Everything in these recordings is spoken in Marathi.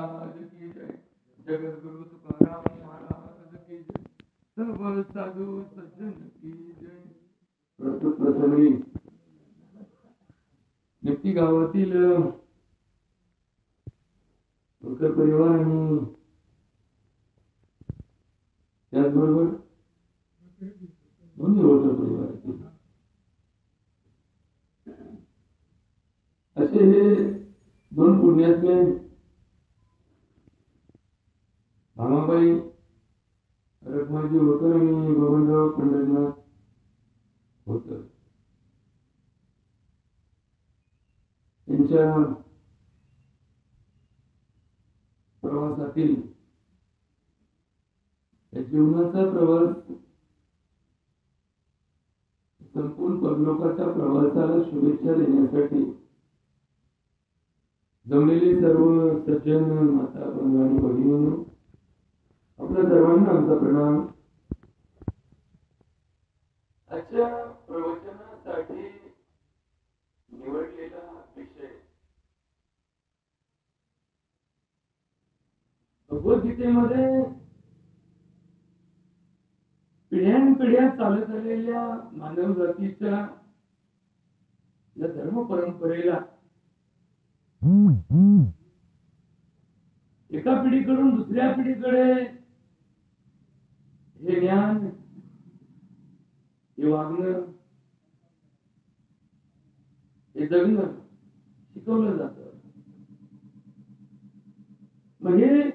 महाराज की जय. जगद्गुरु तुकाराम महाराज की जय. सर्व साधू सज्जन की जय. प्रस्तुत प्रसंगी निप्ती गावातील होकर परिवार आणि त्याचबरोबर दोन्ही होकर परिवारातील असे हे दोन पुण्यातले भामाबाई रखमाजी होकर आणि गोविंदराव पंढरीनाथ होकर त्यांच्या प्रवासातील जीवनाचा प्रवास संपूर्ण परलोकाच्या प्रवासाला शुभेच्छा देण्यासाठी जमलेले सर्व सज्जन माता बंधू आणि भगिनींनो, आपल्या सर्वांना आमचा प्रणाम. आजच्या प्रवचनासाठी निवडलेला विषय भगवद्गीतेमध्ये पिढ्यानपिढ्या चालत आलेल्या मानव जातीच्या या धर्म परंपरेला एका पिढीकडून दुसऱ्या पिढीकडे हे ज्ञान, हे वागणं, हे जगणं शिकवलं जात. म्हणजे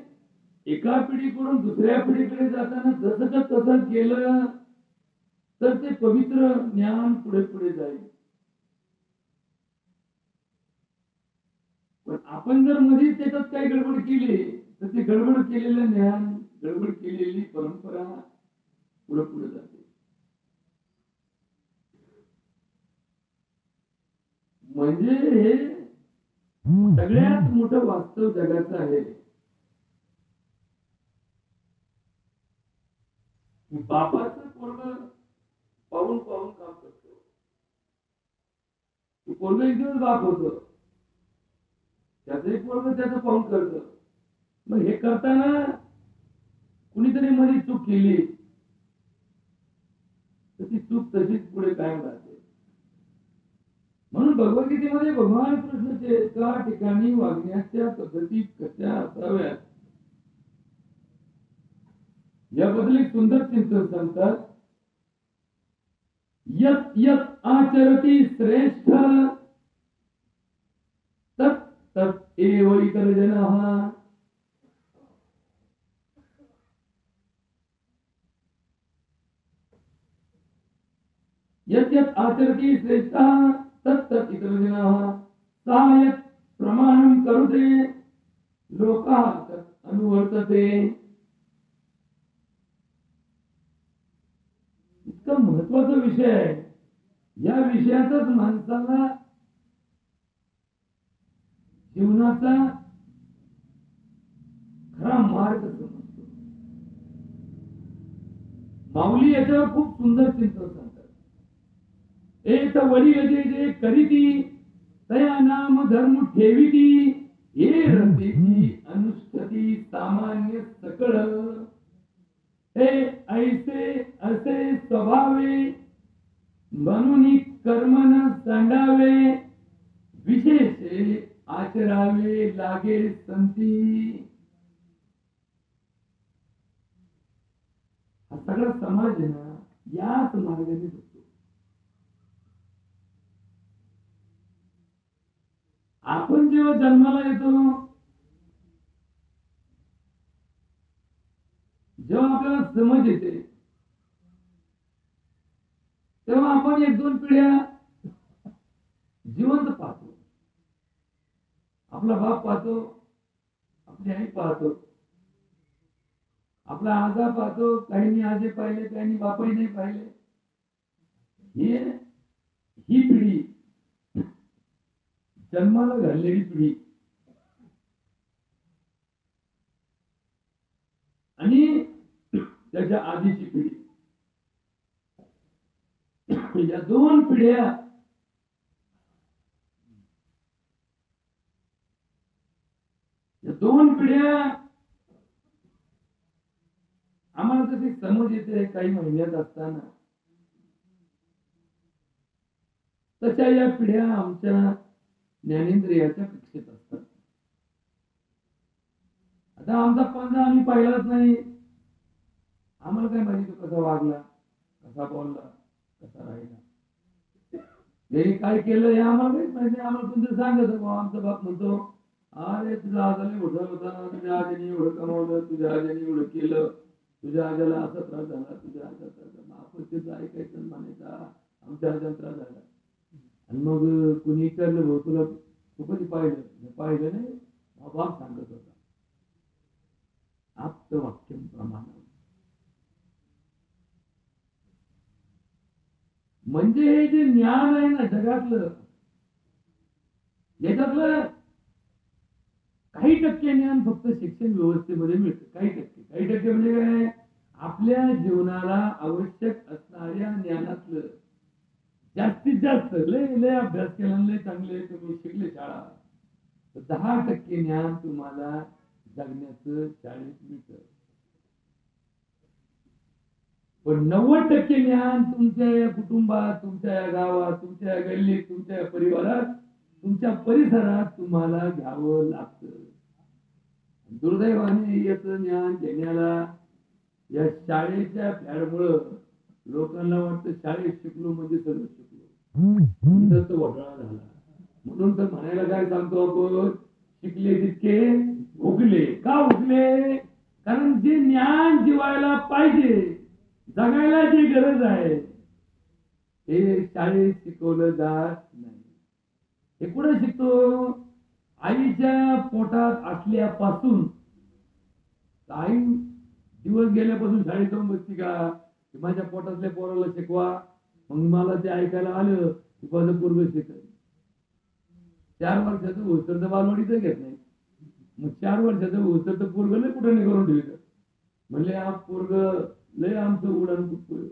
एका पिढीकडून दुसऱ्या पिढीकडे जाताना जसं तसं गेलं तर ते पवित्र ज्ञान पुढे पुढे जाईल. पण आपण जर मध्ये त्याच्यात काही गडबड केली तर ते गडबड केलेलं ज्ञान, गडबड केलेली परंपरा पुढे पुढे जाते. म्हणजे हे सगळ्यात मोठं वास्तव जगाचं आहे. बापाचं पोरग पाहून पाहून काम करतो. पोरग एक दिवस बाप होत, त्याचंही पोरग त्याचं पाहून करत. मग हे करताना कुणीतरी मध्ये चूक केली तर ती चूक तशीच पुढे कायम राहते. म्हणून भगवद्गीतेमध्ये भगवान कृष्णाचे एका ठिकाणी वागण्याच्या पद्धती कशा असाव्यात याबद्दल एक सुंदर चिंतन सांगतात. यत् यत् आचरति श्रेष्ठ तत् तत् एव इतर जनाः. यत् यत् आचरति श्रेष्ठ तत् तत् इतर जनाः सा यत् प्रमाणं करुते लोकाः तत् अनुवर्तते. इतका महत्वाचा विषय आहे. या विषयाचाच माणसाला जीवनाचा खरा मार्ग समजतो. माऊली याच्यावर खूप सुंदर चिंतन सांगतात. एक वडील जे जे करीती तया नाम धर्म ठेविती हे रतीची अनुष्ठती सामान्य सकळ. हे ऐसे असे स्वभावे म्हणून कर्मन सांडावे विशेष आचरावे लागे संती. हा सगळा समाज आहे ना, याच मार्गाने होतो. आपण जेव्हा जन्माला येतो, जेव्हा आपल्याला समज येते, तेव्हा आपण एक दोन पिढ्या जिवंत पाहतो. आपला बाप पाहतो, आपली आई पाहतो, आपला आजा पाहतो. काहींनी आजे पाहिले, काहींनी बापाही नाही पाहिले. ही पिढी जन्माला घाललेली पिढी. आणि त्याच्या आधीची पिढी. या दोन पिढ्या या दोन 2 पिढ्या आम्हाला तशी समज येते काही महिन्यात असताना, तशा या पिढ्या आमच्या ज्ञानेंद्रियाच्या कक्षेत असतात. आता आमचा पंजा आम्ही पाहिलाच नाही, आम्हाला काय माहिती तो कसा वागला, कसा बोलला, कसा राहिला, यांनी काय केलं हे आम्हाला काहीच माहिती. आम्हाला तुमचं सांगत आमचा बाप म्हणतो, अरे तुझ्या आजाने उठला होता, तुझ्या आजीने एवढं कमावलं, तुझ्या आजीने एवढं केलं, तुझ्या आजाला असा त्रास झाला, तुझ्या आजा त्रास झाला. आपण तिथं ऐकायचं म्हणायचा आमच्या आजाला त्रास झाला. आणि मग कुणी विचारलं भाऊ तुला तू कधी पाहिलं? पाहिलं नाही. बाप सांगत होता आप्तवाक्यम प्रमाण. म्हणजे हे जे ज्ञान आहे ना जगातलं, याच्यातलं काही टक्के ज्ञान फक्त शिक्षण व्यवस्थेमध्ये मिळतं. काही टक्के म्हणजे काय, आपल्या जीवनाला आवश्यक असणाऱ्या ज्ञानातलं जास्तीत जास्त लय अभ्यास केला, लय चांगले तुम्ही शिकले शाळा, 10% ज्ञान तुम्हाला जगण्याचं शाळेत मिळतं. पण 90% ज्ञान तुमच्या कुटुंबात, तुमच्या गावात, तुमच्या गल्लीत, तुमच्या परिवारात, तुमच्या परिसरात तुम्हाला घ्यावं लागतं. दुर्दैवाने याचं ज्ञान घेण्याला या शाळेच्या फॅडमुळं लोकांना वाटतं शाळेत शिकलो म्हणजे सगळं शिकलो, इथंच घोटाळा झाला. म्हणून तर म्हणायला काय सांगतो आपण, शिकले तितके भोगले. का भोगले? कारण जे ज्ञान जिवायला पाहिजे, जगायला जी गरज आहे, हे शाळेत शिकवलं जात नाही. हे कुठे शिकतो? आईच्या पोटात असल्यापासून. आई दिवस गेल्यापासून शाळेत जाऊन बसती का? माझ्या पोटातल्या पोराला शिकवा, मग मला ते ऐकायला आलं की माझं पोरग शिकल. 4 वर्षाचं होतं तर बालवाडीच घेत नाही, मग 4 वर्षाचं होतं तर पोरग लय कुठं नाही करून ठेवलं. म्हणले हा पोरग लय आमचं उडान कुठं,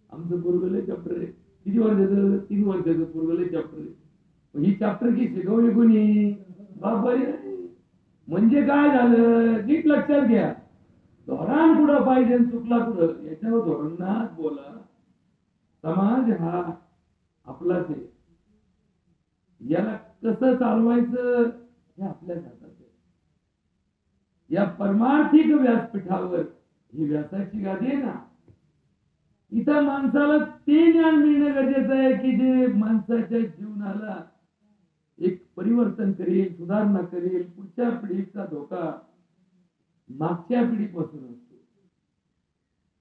आमचं पोरग लय चॅप्टर आहे. किती वर्षाचं? 3 वर्षाचं पोरग लय चॅप्टर आहे. ही चॅप्टर की शिकवली कोणी? बापाने. म्हणजे काय झालं, नीट लक्षात घ्या. धोरण कुठं पाहिजे, चुकला कुठं, याच्यावर धोरणात बोला. समाज हा आपलाच आहे, याला कसं चालवायचं हे आपल्याच हातात आहे. या परमार्थिक व्यासपीठावर ही व्यासाची गादी आहे ना, इथं माणसाला ते ज्ञान मिळणं गरजेचं आहे की जे माणसाच्या जीवनाला एक परिवर्तन करेल, सुधारणा करेल. पुढच्या पिढीचा धोका मागच्या पिढीपासून असतो.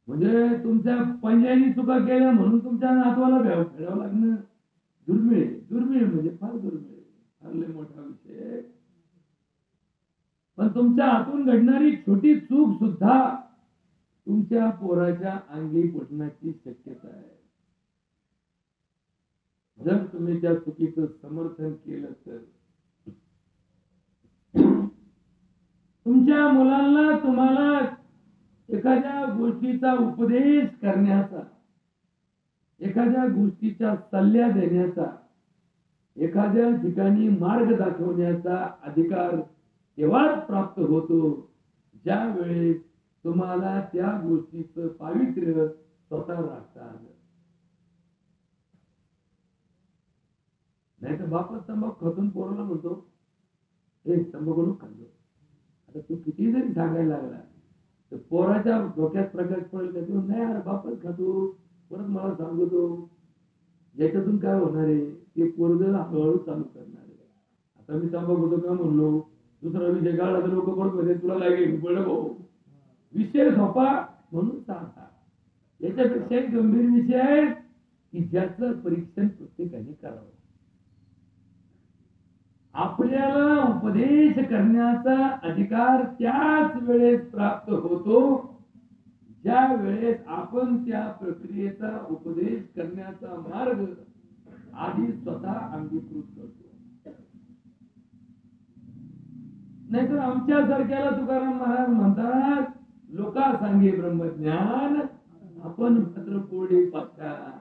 म्हणजे तुमच्या पंजानी चुका केल्या म्हणून तुमच्या नातवाला फेडावं लागणं दुर्मिळ. दुर्मिळ म्हणजे फार दुर्मिळ, फार लय मोठा विषय. पण तुमच्या हातून घडणारी छोटी चूक सुद्धा तुमच्या पोराच्या अंगी पडण्याची शक्यता आहे. जर तुम्ही त्या चुकीचं समर्थन केलं तर तुमच्या मुलांना तुम्हाला एखाद्या गोष्टीचा उपदेश करण्याचा, एखाद्या गोष्टीच्या सल्ल्या देण्याचा, एखाद्या ठिकाणी मार्ग दाखवण्याचा अधिकार तेव्हाच प्राप्त होतो ज्या वेळेस तुम्हाला त्या गोष्टीचं पावित्र्य स्वतः राखता आलं. नाही तर बापच तंबाखू खातून पोराला म्हणतो हे तंबाखू खाल्लो. आता तू किती जरी सांगायला लागला तर पोराच्या डोक्यात प्रकाश पडेल का? तू नाही अरे बापच खातो, परत मला सांगतो. याच्यातून काय होणार आहे, ते पोरग हळूहळू चालू करणार आहे. आता मी तंबाखू का म्हणलो, दुसरा विषय काढला तर लोक परत म्हणजे तुला लागेल पडलं भाऊ, विषय झोपा म्हणून सांगा. याच्यापेक्षा एक गंभीर विषय आहे की ज्याचं परीक्षण प्रत्येकाने करावं. आपल्याला उपदेश करण्याचा अधिकार त्याच वेळेस प्राप्त होतो ज्या वेळेस आपण त्या प्रक्रियेचा उपदेश करण्याचा मार्ग आधी स्वतः अंगीकृत करतो. नाहीतर आमच्या सारख्याला तुकाराम महाराज म्हणतात, लोका सांगे ब्रह्मज्ञान आपण मात्र कोरडे पाषाण.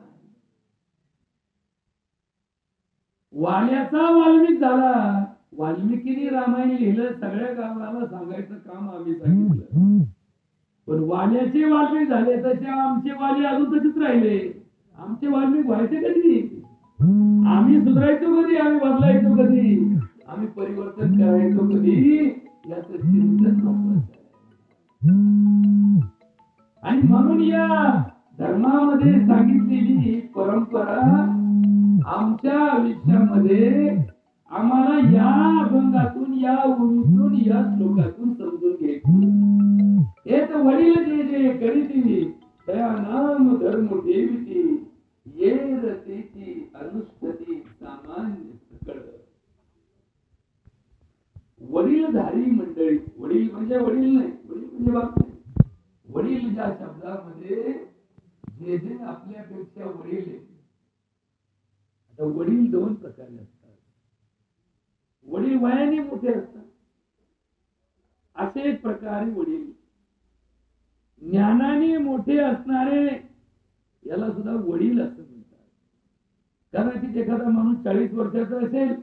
वाल्याचा वाल्मिक झाला वाल्मिकीने रामायण लिहिलं, सगळ्या गावाला सांगायचं काम आम्ही सांगितलं. पण वाल्याचे वाल्मिक झाले तसे आमचे वाली अजून तसेच राहिले. आमचे वाल्मिक व्हायचे कधी? आम्ही सुधारायचो कधी? आम्ही बदलायचो कधी? आम्ही परिवर्तन करायचो कधी? याचं चिंतन महत्वाचं आहे. आणि म्हणून या धर्मामध्ये सांगितलेली परंपरा आमच्या आयुष्यामध्ये आम्हाला या अभंगातून, या ओवीतून, या श्लोकातून समजून घ्यायची. हे तर वडील जे जे करीती त्या नाम धर्म देविती ये रतीची अनुष्ठती सामान्य सकळ. वडीलधारी मंडळी, वडील म्हणजे वडील नाही, वडील म्हणजे बाप नाही. वडील या शब्दामध्ये जे जे आपल्यापेक्षा वडील आहे. आता वडील दोन प्रकारे असतात. वडील वयाने मोठे असतात, असे एक प्रकारे वडील. ज्ञानाने मोठे असणारे याला सुद्धा वडील असं म्हणतात. कदाचित एखादा माणूस 40 वर्षाचा असेल,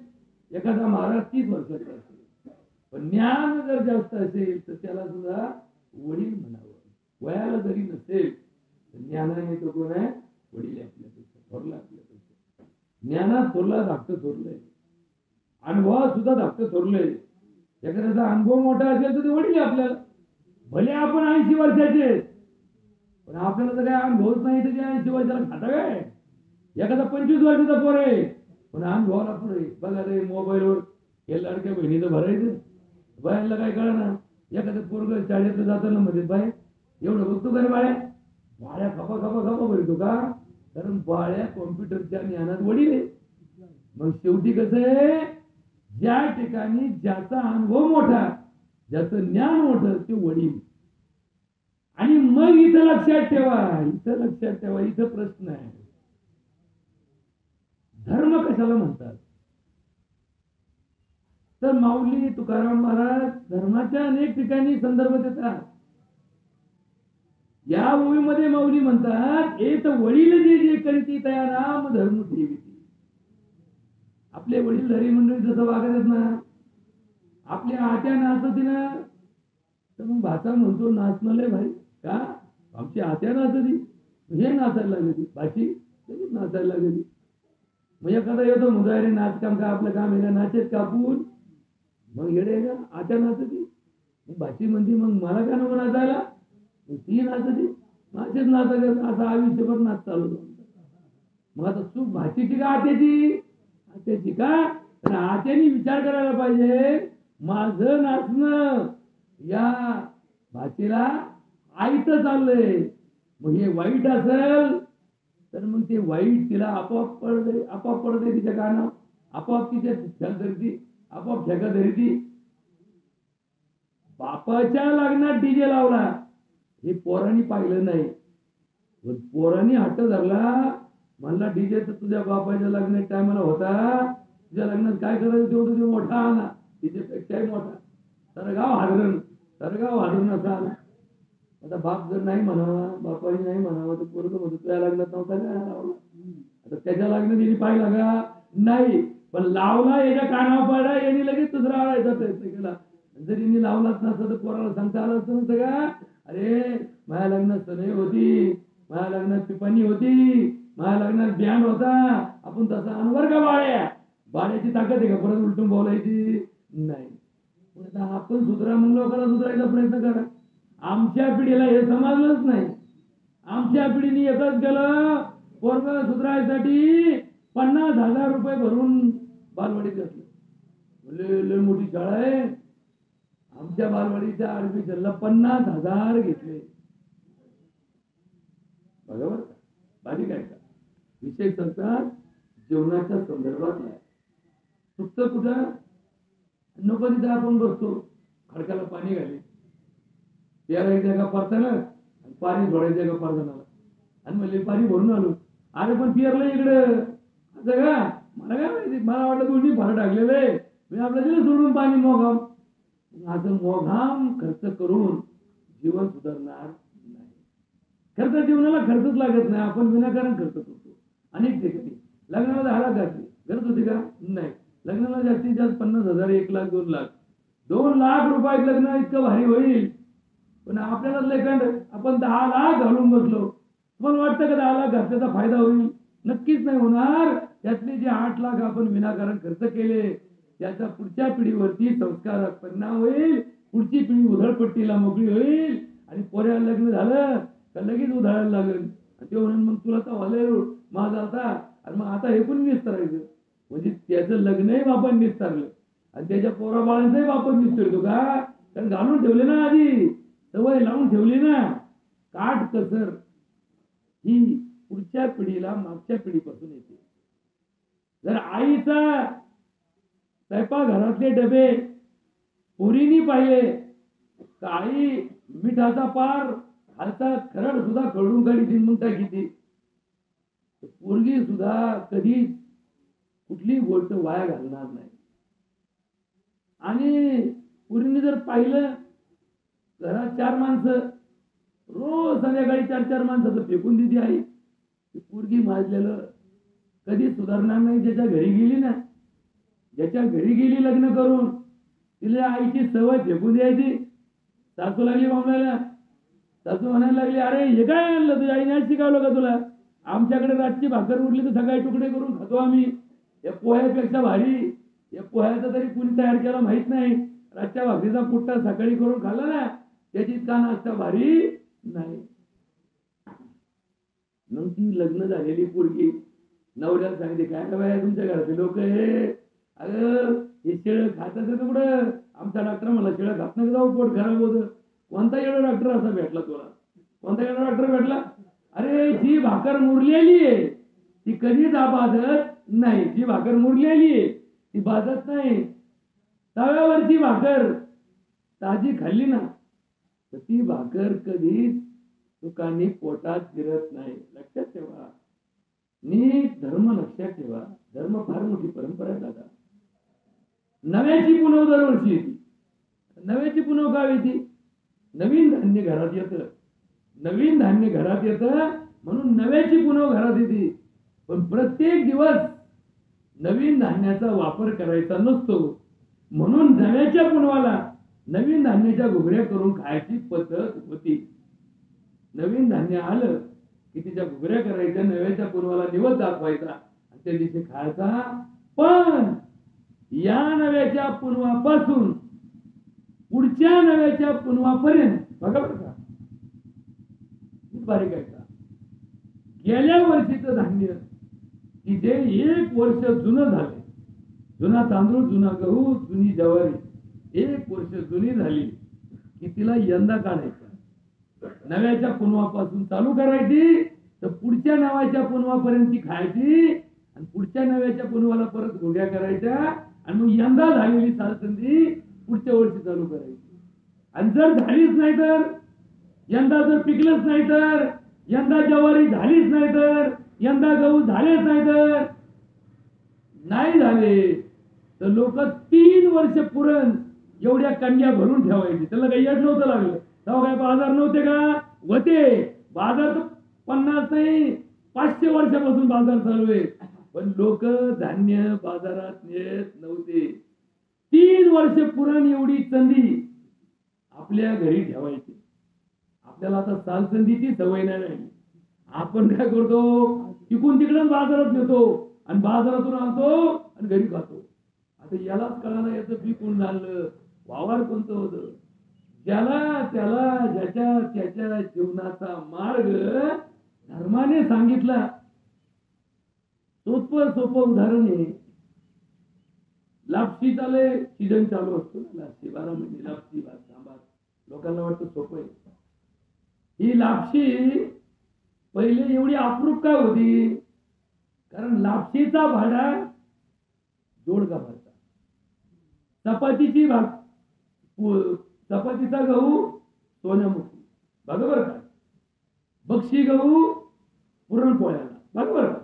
एखादा महाराज 30 वर्षाचा असेल, पण ज्ञान जर जास्त असेल तर त्याला सुद्धा वडील म्हणावं. वयाला जरी नसेल तर ज्ञानाने तो कोण आहे? वडील आहे आपल्यापेक्षा, थोरला आपल्यापेक्षा. ज्ञानात थोरला धाकटं थोरलंय, अनुभवात सुद्धा धाकटं थोरलंय. एखाद्याचा अनुभव मोठा असेल तर ते वडील आपल्याला. भले आपण 80 वर्षाचे, पण आपल्याला तर काय अनुभवच नाही तर 80 वर्षाला खाता काय? एखादा 25 वर्षाचा पोर आहे, पण अनुभवाला पुढे. बघा रे मोबाईलवर हे लाडक्या बहिणीचं भरायचं, बायांना काय कळणार. एखादं पोरग शाळेत जाताना मध्ये बाय एवढं बघतो का रे बाळ्या? बाळ्या खपा खपा खपा भरतो का? कारण बाळ्या कॉम्प्युटरच्या ज्ञानात वडील आहे. मग शेवटी कसं आहे, ज्या ठिकाणी ज्याचा अनुभव मोठा, ज्याचं ज्ञान मोठं ते वडील. आणि मग इथं लक्षात ठेवा, इथं प्रश्न आहे, धर्म कशाला म्हणतात? तर माऊली तुकाराम महाराज धर्माच्या अनेक ठिकाणी संदर्भ देतात. या ओवीमध्ये माऊली म्हणतात, एक वडील जे जे करीती तया नाम धर्म ठेविती. आपले वडीलधारी मंडळी जसं वागत ना, आपल्या आत्या नाचती ना, तर मग भाचा म्हणतो नाचणं लय भाई का? आमची आत्या नाचती, हे नाचायला लागली, भाची नाचायला लागली. मग एखादा येतो मुदाय रे नाच काम का? आपलं काम आहे का नाचेत कापून? मग येडे का आत्या नाचती, मग भाची म्हणती मग मला का नको नाचायला? ती नाचती, नाचेच नाचायला. असं आयुष्यभर नाच चालू. मग आता चूक भाचीची का आत्याची? आत्याची का? तर आत्याने विचार करायला पाहिजे, माझं नाचणं या भाचीला आईचं चाललंय, मग हे वाईट असेल तर मग ते वाईट तिला आपोआप पडते तिच्या कानावर, आपोआप तिच्या आपोआप ठेका धरती. बापाच्या लग्नात डीजे लावला हे पोरांनी पाहिलं नाही, पण पोरांनी हट्ट धरला, म्हणला डीजे तर तुझ्या बापाच्या लग्नात टायमाला होता, तुझ्या लग्नात काय करायचं तेवढं ते मोठा आला, डीजेपेक्षाही मोठा. तर गाव हादरून असा आला. आता बाप जर नाही म्हणावा, बापाने नाही म्हणावं, तर पोरगं म्हणतो तुझ्या लग्नात नव्हता काय लावला? आता त्याच्या लग्नात यांनी पाहिला का? नाही, पण लावला याच्या कानावर पडला, यांनी लगेच दुसरा आळायचा प्रयत्न केला. जर यांनी लावलाच नसतं तर पोराला सांगता आलं असतं नव्हतं का? अरे माझ्या लग्नात सनई होती, माझ्या लग्नात पिपाणी होती, माझ्या लग्नात बँड होता, आपण तसा अनवर का बाळ्याची ताकद आहे का परत उलटून बोलायची? नाही. आता आपण सुधरा मग लोकांना सुधारायचा प्रयत्न करा. आमच्या पिढीला हे समजलंच नाही. आमच्या पिढीने एकच केलं, पोरग सुधारायसाठी 50,000 रुपये भरून बालवाडीत घातलं. लय मोठी शाळा आहे. आमच्या बालवाडीच्या ऍडमिशनला 50,000 घेतले. बरोबर बाकी काय का विषय सांगतात जेवणाच्या संदर्भात आहे. फक्त कुठं नको तिथं आपण बसतो, खडकाला पाणी घाले, प्यायला का पारताना पाणी सोडायचं का पारतानाला, आणि म्हणले पाणी भरून आलो. अरे पण पिअरला इकडं असं का? मला काय माहिती, मला वाटलं दोन्ही फार टाकलेलं आहे, मी आपल्या दिलं सोडून पाणी मोघाम. असं मोघाम खर्च करून जीवन सुधारणार नाही. खर्च जीवनाला खर्चच लागत नाही, आपण विनाकारण खर्च करतो. अनेक ठिकाणी लग्नाला हळद घातली, गरज होती का? नाही. लग्नाला जास्तीत जास्त 50,000, 1,00,000, 2,00,000, 2,00,000 रुपयात लग्न इतकं भारी होईल. पण आपल्याला लेखंड आपण 10,00,000 घालून बसलो. तुम्हाला वाटतं का 10,00,000 घातल्याचा फायदा होईल? नक्कीच नाही होणार. त्यातले जे 8,00,000 आपण विनाकारण खर्च केले त्याचा पुढच्या पिढीवरती संस्कारात परिणाम होईल. पुढची पिढी उधळपट्टीला मोकळी होईल आणि पोऱ्या लग्न झालं तर लगेच उधळायला लागेल. ते म्हणून मग तुला तर वाले माझा आता आणि मग आता हे कोणी निस्तारायचं. म्हणजे त्याचं लग्नही बापान निस्तारलं आणि त्याच्या पोरा बाळांचाही बापन निस्तरतो का? कारण घालून ठेवले ना, आधी सवय लावून ठेवली ना. काट कसर ही पुढच्या पिढीला मागच्या पिढीपासून येते. जर आईचा स्वयंपाकघरातले डबे पोरीनी पाहिले तर आई मिठाचा पार खालचा खरड सुद्धा खरडून काढी मग टाकी. पोरगी सुद्धा कधी कुठली गोष्ट वाया घालणार नाही. आणि पोरीने जर पाहिलं घरात 4 माणसं रोज संध्याकाळी 4-4 माणसाचं फेकून दिली आई, पोरगी माजलेलं कधी सुधारणार नाही. ज्याच्या घरी गेली ना, ज्याच्या घरी गेली लग्न करून, तिला आईची सवय फेकून द्यायची. सासू लागली बोंबलायला. सासू म्हणायला लागली, अरे हे काय आणलं तुझ्या आईने शिकवलं का तुला? आमच्याकडे रातची भाकर उरली तर सकाळी तुकडे करून खातो आम्ही. या पोह्यापेक्षा भारी, या पोह्याचा तरी कुणी तयार केला माहित नाही. रातच्या भाकरीचा पुट्टा सकाळी करून खाल्ला ना, त्याची का नाश्ता भारी नाही. मग ती लग्न झालेली पोरगी नवऱ्याला सांगते, काय बाया तुमच्या घरातले लोक हे अगं हे शेळ खातात का कुठं? आमचा डॉक्टर मला शेळ खात नका जाऊ, पोट खराब होतं. कोणता येडा डॉक्टर असा भेटला तुला? कोणता येडा डॉक्टर भेटला? अरे जी भाकर मुरलेली आहे ती कधीच बाधत नाही. जी भाकर मुरलेली आहे ती बाधत नाही. तव्यावरची भाकर ताजी खाल्ली ना तर ती भाकर कधीच दुकानी पोटात फिरत नाही. लक्षात ठेवा. नीट धर्म लक्षात ठेवा. धर्म फार मोठी परंपरा आहे दादा. नव्याची पुनव दरवर्षी येते. नव्याची पुनव का येते? नवीन धान्य घरात येतं. नवीन धान्य घरात येतं म्हणून नव्याची पुनव घरात येते. पण प्रत्येक दिवस नवीन धान्याचा वापर करायचा नसतो म्हणून नव्याच्या पुनवाला नवीन धान्याच्या घुगऱ्या करून खायची पद्धत होती. नवीन धान्य आलं की तिच्या घुगऱ्या करायच्या, नव्याच्या पुनवाला निवद दाखवायचा आणि त्या दिवशी खायचा. पण या नव्याच्या पुनवापासून पुढच्या नव्याच्या पुनवापर्यंत बघा बरं का बारीक आहे का, गेल्या वर्षीचं धान्य की जे 1 वर्ष जुनं झाले, जुना तांदूळ, जुना गहू, जुनी ज्वारी 1 वर्ष जुनी झाली की तिला यंदा काढायचं. नव्याच्या पुनवापासून चालू करायची तर पुढच्या नव्याच्या पुनवापर्यंत ती खायची आणि पुढच्या नव्याच्या पुनवाला परत घोड्या करायच्या आणि मग यंदा झालेली सालसंधी पुढच्या वर्षी चालू करायची. आणि जर झालीच नाही तर, यंदा जर पिकलंच नाही तर, यंदा ज्वारी झालीच नाही तर, यंदा गहू झालेच नाही तर, नाही झाले तर लोक 3 वर्ष पुरण एवढ्या कन्या भरून ठेवायची. त्याला काही यश नव्हतं लागलं. तेव्हा काय बाजार नव्हते का? होते. बाजार तर 50 नाही 500 वर्षापासून बाजार चालू आहे. पण लोक धान्य बाजारात नेत नव्हते. 3 वर्ष पुरण एवढी संधी आपल्या घरी ठेवायची. आपल्याला आता सालसंधीची सवय नाही राहिली. आपण काय करतो, तिकून तिकडे बाजारात नेतो आणि बाजारातून आणतो आणि घरी खातो. आता यालाच कळालं याचं पीक कोण झालं, वावर कोणतं होतं. ज्याला त्याला ज्याच्या त्याच्या जीवनाचा मार्ग धर्माने सांगितला. सोपं उदाहरण आहे, लापशी चाले सीजन चालू असतो ना, लापशी 12 महिने लापशी भात सांबार. लोकांना वाटतं सोपं आहे. ही लापशी पहिले एवढी अप्रूप का होती? कारण लापशीचा भाडा जोडगा भरता, चपातीची चपातीचा गहू सोन्यामुखी बरोबर का, बक्षी गहू पुरणपोळ्याला बरोबर का.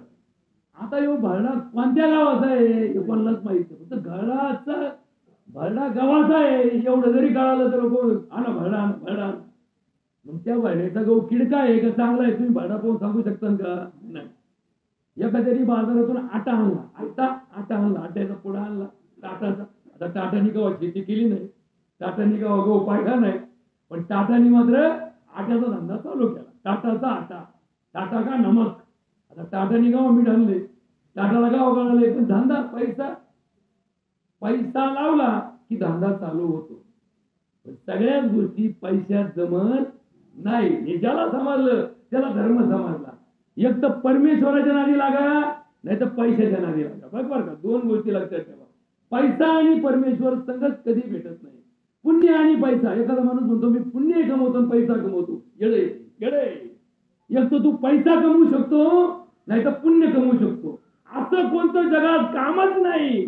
आता यो भरडा कोणत्या गावाचा आहे हे कोणालाच माहित नाही. फक्त घराचा भरडा गावाचा आहे एवढं जरी कळालं तर आणा भरडा. मग त्या भरड्याचा गहू किडका आहे का चांगला आहे तुम्ही भरडा पाहून सांगू शकता का? नाही. एखाद्याने बाजारातून आटा आणला, आट्याचा पुडा आणला टाटाचा. आता टाटानी का शेती केली नाही, टाटानी का गहू पाहिला नाही, पण टाटानी मात्र आट्याचा धंदा चालू केला. टाटाचा आटा, टाटा का नमक. आता टाटानी गाव मीठ आणले, टाटाला गाव काढले, पण धंदा पैसा लावला की धंदा चालू होतो. पण सगळ्याच गोष्टी पैशात जमत नाही. हे ज्याला समजलं त्याला धर्म समजला. एक तर परमेश्वराच्या नादी लागा, नाही तर पैशाच्या नादी लागा. बरोबर का? दोन गोष्टी लक्षात ठेवा. पैसा आणि परमेश्वर संगत कधी भेटत नाही. पुण्य आणि पैसा. एखादा माणूस म्हणतो मी पुण्य कमवतो आणि पैसा कमवतो. येडे. एक तर तू पैसा कमवू शकतो, नाही तर पुण्य कमवू शकतो. असं कोणतं जगात कामच नाही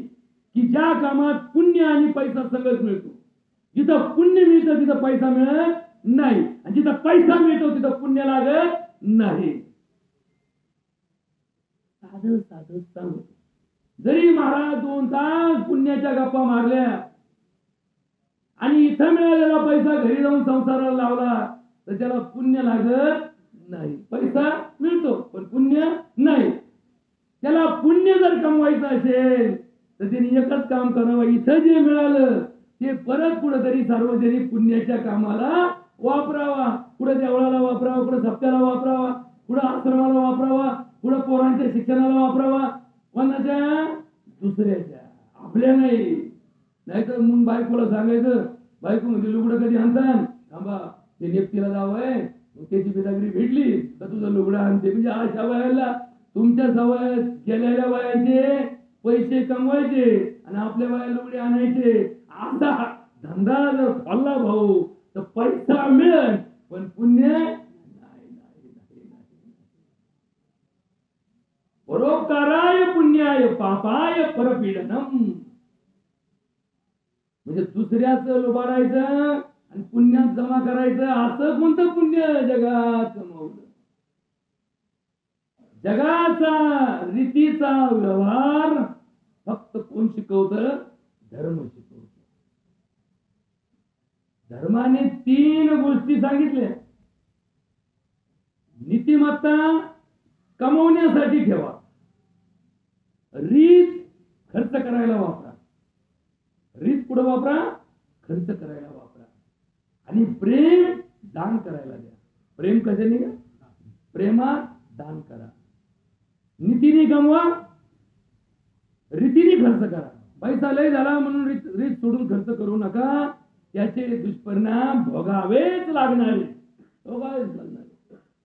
की ज्या कामात पुण्य आणि पैसा संगत मिळतो. जिथं पुण्य मिळतं तिथं पैसा मिळत नाही, आणि जिथं पैसा मिळतो तिथं पुण्य लागत नाही. साधं सांगतो. जरी महाराज 2 तास पुण्याच्या गप्पा मारल्या आणि इथं मिळालेला पैसा घरी जाऊन संसाराला लावला तर त्याला पुण्य लागत नाही. पैसा मिळतो पण पुण्य नाही. त्याला पुण्य जर कमवायचं असेल तर त्यांनी एकच काम करावं. इथं जे मिळालं ते परत कुठेतरी सार्वजनिक पुण्याच्या कामाला वापरावा. कुठे देवळाला वापरावा, कुठे सप्त्याला वापरावा, कुठे आश्रमाला वापरावा, कुठे पोरांच्या शिक्षणाला वापरावा. कोणाच्या? दुसऱ्याच्या, आपल्या नाही. नाहीतर मग बायकोला सांगायचं, बायको म्हणजे लुगडं कधी आणसान, थांबा ते नेपतीला जाव आहे, त्याची बिदागरी भेटली तर तुझं लुगडं आणते. म्हणजे अशा वयाला तुमच्या सवय गेलेल्या वयाचे पैसे कमवायचे आणि आपल्या वया लुगडे आणायचे. असा धंदा जर खोलला भाऊ तर पैसा मिळेल पण पुण्य नाही. परोपकाराय पुण्याय पापाय परपीडनम. म्हणजे दुसऱ्याचं लुबाडायचं आणि पुण्यात जमा करायचं. असं कोणतं पुण्य जगात कमवलं? जगाचा रीतीचा व्यवहार फक्त कोण शिकवतं? धर्म शिकवतो. धर्माने 3 गोष्टी सांगितल्या. नीतिमत्ता कमवण्यासाठी ठेवा, रीत खर्च करायला वापरा, रीत कुठं वापरा? खर्च करायला वापरा, आणि प्रेम दान करायला द्या. प्रेम कशाने? प्रेमात दान करा. नीतीने कमवा, रीतीने खर्च करा. पैसा लय झाला म्हणून रीत सोडून खर्च करू नका. त्याचे दुष्परिणाम भोगावेच लागणारे.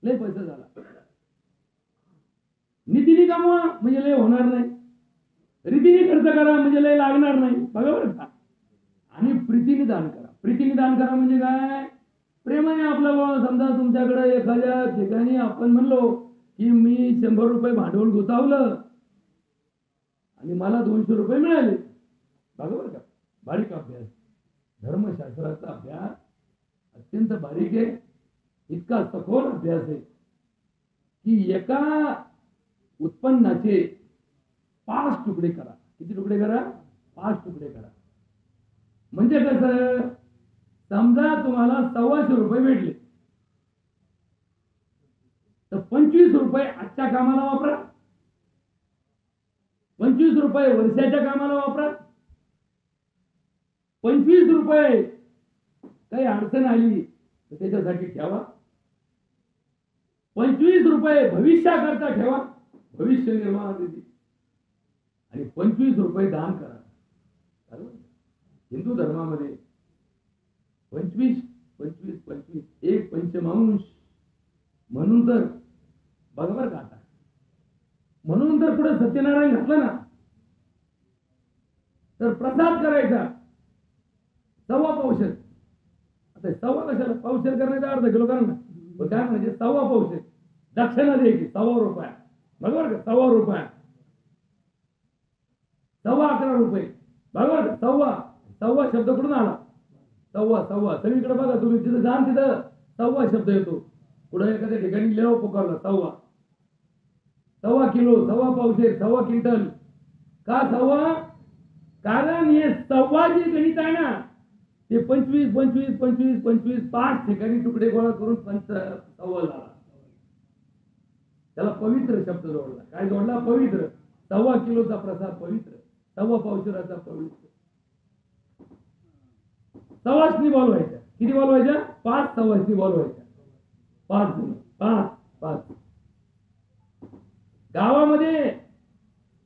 लय पैसा झाला, नीतीने कमवा म्हणजे लय होणार नाही, रीतीने खर्च करा म्हणजे लय लागणार नाही. बरोबर का? आणि प्रीतीने दान करा. प्रीतीने दान करा म्हणजे काय? प्रेमाने आपलं, समजा तुमच्याकडे एखाद्या ठिकाणी आपण म्हणलो की मी 100 रुपये भांडवल गुंतवलं आणि मला 200 रुपये मिळाले. बरोबर का? बारीक अभ्यास, धर्मशास्त्राचा अभ्यास अत्यंत बारीक आहे. इतका सखोल अभ्यास आहे की एका उत्पन्नाचे 5 तुकडे करा. किती तुकडे करा? 5 तुकडे करा. म्हणजे कसं? समजा तुम्हाला 125 रुपये भेटले तर 25 रुपये आजच्या कामाला वापरा, 25 रुपये वर्षाच्या कामाला वापरा, 25 रुपये काही अडचण आली तर त्याच्यासाठी ठेवा, 25 रुपये भविष्याकरता ठेवा, भविष्य निर्माण निधी, आणि 25 रुपये दान करा. हिंदू धर्मामध्ये 25 25 25 एक पंचमांश म्हणून तर बरोबर का? आता म्हणून तर पुढे सत्यनारायण घातलं ना, तर प्रसाद करायचा 1.25 पावशेर. आता 1.25 कशाला? पावशेर करण्याचा अर्धा किलो करा ना. काय म्हणजे 1.25 पावशेर दक्षिणा द्यायची 1.25 रुपया. बरोबर का? 1.25 रुपया, 11.25 रुपये. बरोबर का? 1.25 शब्द कुठून आला? 1.25 सगळीकडे बघा तुम्ही, तिथं जाण तिथं 1.25 शब्द येतो. पुढे एखाद्या ठिकाणी लेव पुकारला 1.25 किलो, 1.25 पावशेर, 1.25 क्विंटल. का 1.25? कारण हे 1.25 जे गणित आहे ना ते 25 25 25 25 5 ठिकाणी तुकडे गोळा करून 1.25 झाला. त्याला पवित्र शब्द जोडला. काय जोडला? पवित्र. 1.25 किलोचा प्रसाद पवित्र, 1.25 पावशेराचा पवित्र. सवासणी बोलवायच्या. किती बोलवायच्या? 5 सवासणी बोलवायच्या. 5 जण, 5. गावामध्ये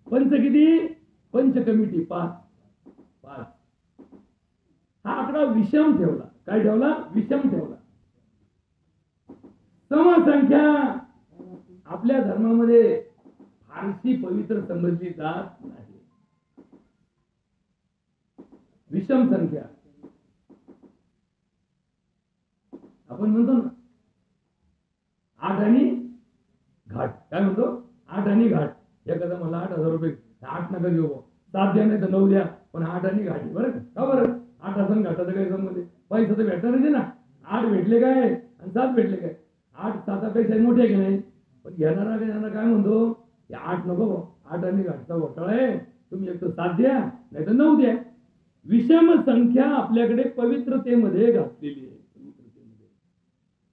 पंच किती? पंच कमिटी 5. हा आकडा विषम ठेवला. काय ठेवला? विषम ठेवला. समसंख्या आपल्या धर्मामध्ये फारशी पवित्र समजली जात नाही. विषम संख्या आपण म्हणतो ना, 8 आणि घाट. काय म्हणतो? 8 आणि घाट. एखादा मला 8,000 रुपये, 8 नका देऊ, 7 द्या नाही तर 9 द्या, पण 8 आणि घाट. बरं का? बरं 8 असं घाटाचं काही संबंध? पैसा तर भेटणार ना. 8 भेटले काय आणि 7 भेटले काय? 8 7पेक्षा मोठे आहे की नाही? पण घेणारा काय म्हणतो? 8 नको, 8 आणि घाटचा घोटाळा आहे, तुम्ही एक तर 7 द्या नाही तर 9 द्या. विषम संख्या आपल्याकडे पवित्रतेमध्ये घातलेली आहे.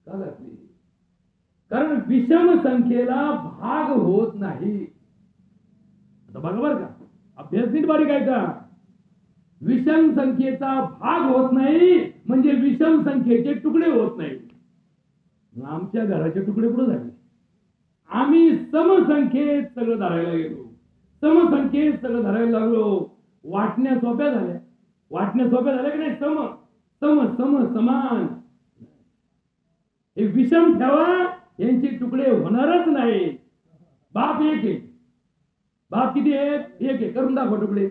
का घातली? कारण विषम संख्येला भाग होत नाही. आता बघा बरं का, अभ्यास नीट बारीक आहे का? विषम संख्येचा भाग होत नाही म्हणजे विषम संख्येचे तुकडे होत नाही. आमच्या घराचे तुकडे कुठे झाले? आम्ही समसंख्येत सगळं धरायला गेलो, समसंख्येत सगळं धरायला लागलो. वाटण्या सोप्या झाल्या. वाटण्या सोप्या झाल्या की नाही? सम सम सम समान. हे विषम ठेवा, यांचे तुकडे होणारच नाही. बाप एक आहे. बाप किती आहे? एक आहे. करून दाखवा तुकडे.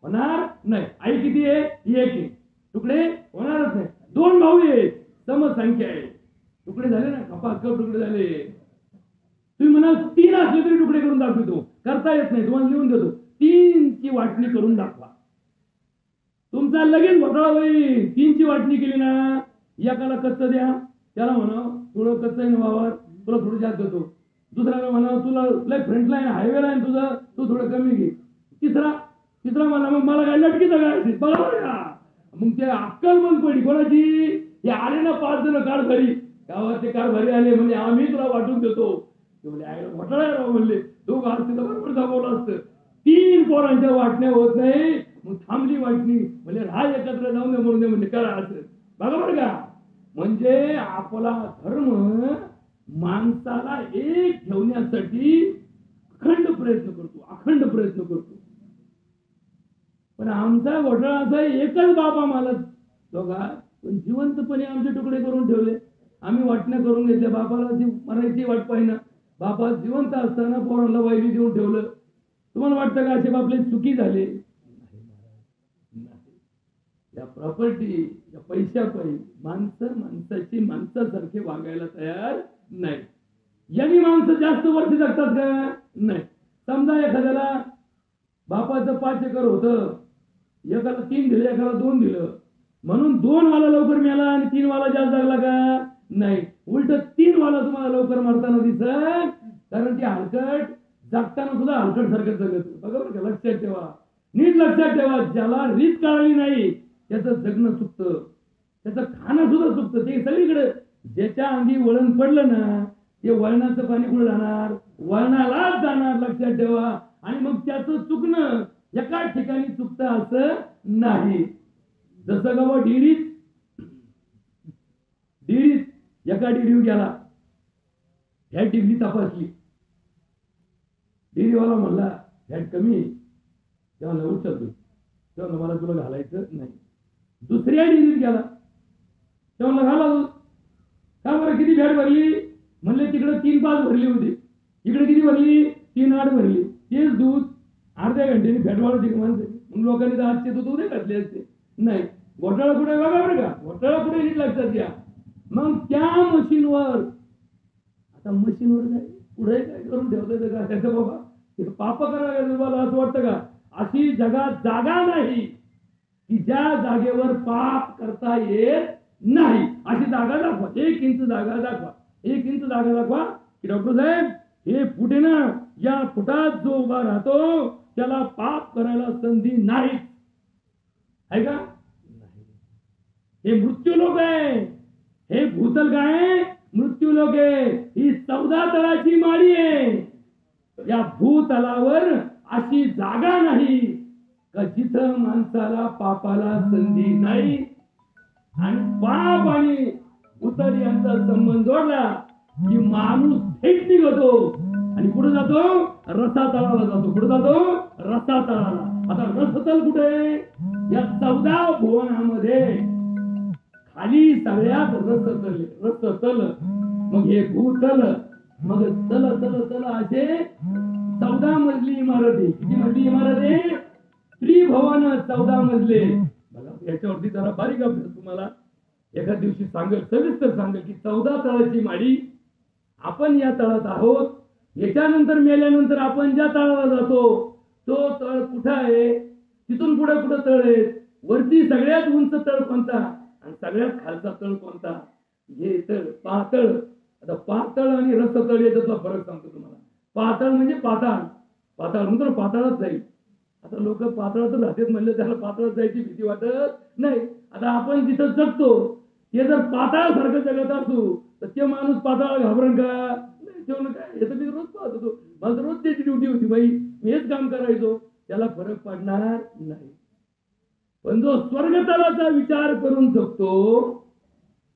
होणार नाही. आई किती आहे? एक आहे. तुकडे होणारच नाही. 2 भाऊ आहेत, समसंख्या आहे, तुकडे झाले ना? कपात तुकडे झाले. तुम्ही म्हणाल 3 असले तरी तुकडे करून दाखवतो. करता येत नाही, तुम्हाला लिहून देतो. 3 ची वाटणी करून दाखवा. तुमचा लगेच घोटाळा होईल. 3 ची वाटणी केली ना, एकाला कच्च द्या, त्याला म्हणा थोडं कच्च आहे ना वावर, तुला थोडं जास्त देतो. दुसऱ्याला म्हणा तुला लय फ्रंट लाईन हायवेला आहे तुझं, तू थोडं कमी घे. तिसरा म्हणा मग मला काय लटकीचं काय? बरोबर का? मग ते अक्कल बंद पडली कोणाची? हे आले ना 5 जण कारभारी, गावातले कारभारी आले, म्हणजे आम्ही तुला वाटून देतो. ते म्हणजे आईला घोटाळा राव म्हणले. 2 असते तर बरोबर दाखवलं असतं. 3 पोरांच्या वाटण्या होत नाही. मग थांबली वाटणी, म्हणजे राहा एकत्र जाऊन दे म्हणून दे, म्हणजे करा असं. बघा बरं का? म्हणजे आपला धर्म माणसाला एक ठेवण्यासाठी अखंड प्रयत्न करतो. पण आमचा घोटाळा असा, एकच बाप आम्हाला दोघा, पण जिवंतपणे आमचे तुकडे करून ठेवले. आम्ही वाटण्या करून घेतल्या. बापाला मरायची वाट पाहिना. बापा जिवंत असताना पोरांना वायली देऊन ठेवलं. तुम्हाला वाटतं का असे बापले चुकी झाले? या प्रॉपर्टी, या पैशापायी माणसाची माणसासारखे वागायला तयार नाही. यांनी माणसं जास्त वर्ष जगतात का? नाही. समजा एखाद्याला बापाचं 5 एकर होतं, एकाला 3 दिलं, एकाला 2 दिलं, म्हणून 2 वाला लवकर मिळाला आणि 3 वाला जास्त जगला का? नाही. उलट 3 वाला तुम्हाला लवकर मरताना दिसत, कारण ती हलकट जगताना सुद्धा हलकट सारखं जगत. बघा बरं का? लक्षात ठेवा, नीट लक्षात ठेवा. ज्याला रीत कळली नाही त्याचं जगणं चुकतं, त्याचं खाणं सुद्धा चुकतं. ते सगळीकडे ज्याच्या अंगी वळण पडलं ना, ते वळणाचं पाणी कुठे जाणार? वळणालाच जाणार. लक्षात ठेवा. आणि मग त्याचं चुकणं एकाच ठिकाणी चुकतं असं नाही. जसं का डिरीत एका डिरीवर गेला, फॅट डिग्री तपासली. डिरीवाला म्हणला फॅट कमी, तेव्हा उचलतो, तेव्हा मला तुला घालायचं नाही. दुसऱ्या डिरीत गेला, तेव्हा घाला का बरं? किती फॅट भरली? म्हणले तिकडे 3-5 भरली होती, इकडे किती भरली? 3-8 भरली. तेच दूध अर्ध्या घंट्याने फॅट वाढवते माणसं. मग लोकांनी तर आजचे दूध उद्या घातले असते. नाही. घोटाळा कुठे? बघा बरं का? घोटाळा कुठे नीट लक्षात घ्या. मग त्या मशीनवर, आता मशीनवर काय पुढे काय करून ठेवता का? त्याचं बाबा पाप करायला तुम्हाला असं वाटतं का? अशी जगात जागा नाही की ज्या जागेवर पाप करता येत नाही. अशी जागा दाखवा. 1 इंच जागा दाखवा. 1 इंच जागा दाखवा की डॉक्टर साहेब हे फुटे ना, या फुटात जो उभा राहतो त्याला पाप करायला संधी नाही. आहे का? हे मृत्यू लोक आहे. हे भूतल काय? मृत्यूलोक आहे, ही 14 तळाची माळी आहे. या भूतलावर अशी जागा नाही का जिथं माणसाला पापाला संधी नाही. आणि पाप आणि उतर यांचा संबंध जोडला की माणूस थेट निघतो आणि कुठे जातो, रसा तळाला जातो. कुठे जातो, रसा तळाला. आता रसतल कुठे, या 14 भुवनामध्ये खाली सगळ्यात रसतल, मग हे भूतल, मग तल तल तल असे 14 मजली इमारत आहे. किती मजली इमारत आहे, त्रिभुवन 14 मजले. बघा याच्यावरती जरा बारीक अभ्यास तुम्हाला एका दिवशी सांगेल, सविस्तर सांगेल की 14 तळाची माळी. आपण या तळात आहोत. याच्यानंतर मेल्यानंतर आपण ज्या तळाला जातो तो तळ कुठं आहे, तिथून पुढे कुठं तळ आहे, वरती सगळ्यात उंच तळ कोणता आणि सगळ्यात खालचा तळ कोणता, हे तळ पातळ. आता पातळ आणि रसतळ याच्यातला फरक सांगतो तुम्हाला. पातळ म्हणजे पाताळ, पाताळ म्हणतो पाताळात जाईल. आता लोक पाताळात राहतात म्हणले त्याला पाताळात जायची भीती वाटत नाही. आता आपण जिथं जगतो ते जर पाताळासारखं जगत असू तर ते माणूस पाताळ घाबरण का नाही, जेवण काय हे तर मी रोज पाहत होतो, मला तर रोज त्याची ड्युटी होती बाई, मी हेच काम करायचो, त्याला फरक पडणार नाही. पण जो स्वर्गतलाचा विचार करून जगतो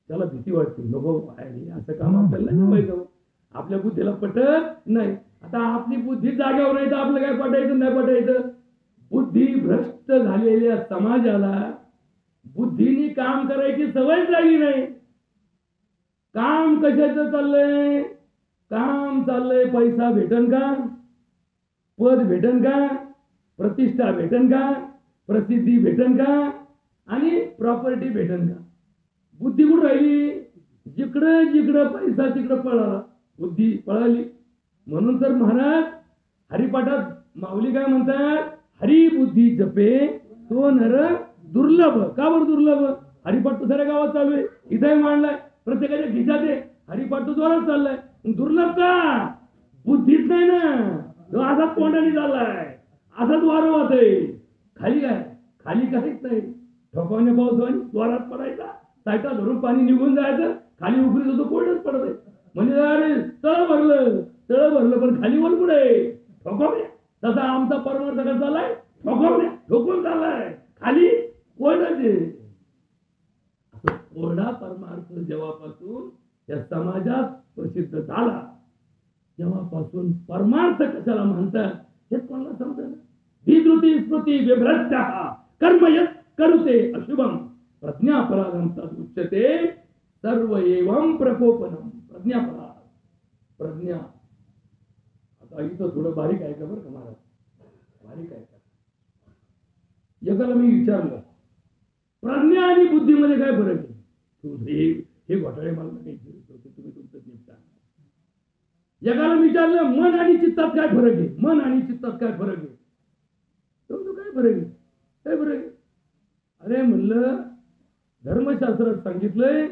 त्याला भीती वाटते, नको असं काम आपल्याला नाही पाहिजे, आपल्या बुद्धीला पटत नाही. आता आपली बुद्धी जाग्यावर नाही तर आपलं काय पटायचं नाही पटायचं. बुद्धी भ्रष्ट झालेल्या समाजाला बुद्धीने काम करायची सवय झाली नाही. काम कशाचं चाललंय, काम चाललंय पैसा भेटन का, पद भेटन का, प्रतिष्ठा भेटन का, प्रसिद्धी भेटन का आणि प्रॉपर्टी भेटन का. बुद्धी कुठं राहिली, जिकडं जिकडं पैसा तिकडं पळाला, बुद्धी पळाली. म्हणून तर महाराज हरिपाठात माऊली काय म्हणतात, हरी बुद्धी जपे तो नर दुर्लभ. का बरं दुर्लभ, हरिपाठ तर साऱ्या गावात चालू आहे, इथंही मांडलाय, प्रत्येकाच्या खिशात आहे, हरिपाठ तो जोरात चाललाय. दुर्लभ का, बुद्धीच नाही ना, तो असाच तोंडाने चाललाय, असाच वारंवार आहे. खाली काय, खाली काहीच नाही. ठोकावणे पाऊस जोरात पडायचा, साईटा धरून पाणी निघून जायचं, खाली उकरीत होतो कोरडच पडत आहे. म्हणजे अरे तळ भरलं पण खाली वर कुठे ठोकावणे. तसा आमचा परमार्थ का चाललाय, ठोकावणे ठोकून चाललाय, खाली कोरडाचे. कोरडा परमार्थ जेव्हापासून या समाजात प्रसिद्ध झाला तेव्हापासून परमार्थ कशाला म्हणतात हेच कोणाला समजलं. विद्रुती स्मृती विभ्रष्टा कर्म यत् करुते अशुभम प्रज्ञापराधम तद उच्यते सर्व एवं प्रकोपनम. प्रज्ञापराध, प्रज्ञा. आता इथं थोडं बारीक आहे का बरं का महाराज, बारीक आहे का. एकाला मी विचारलं प्रज्ञा आणि बुद्धीमध्ये काय फरक आहे, हे घोटाळे मला काही तुम्ही तुमचं निपटा. एकाला विचारलं मन आणि चित्तात काय फरक आहे, मन आणि चित्तात काय फरक आहे, काय फरक आहे, काय फरक आहे. अरे म्हणलं धर्मशास्त्रात सांगितलंय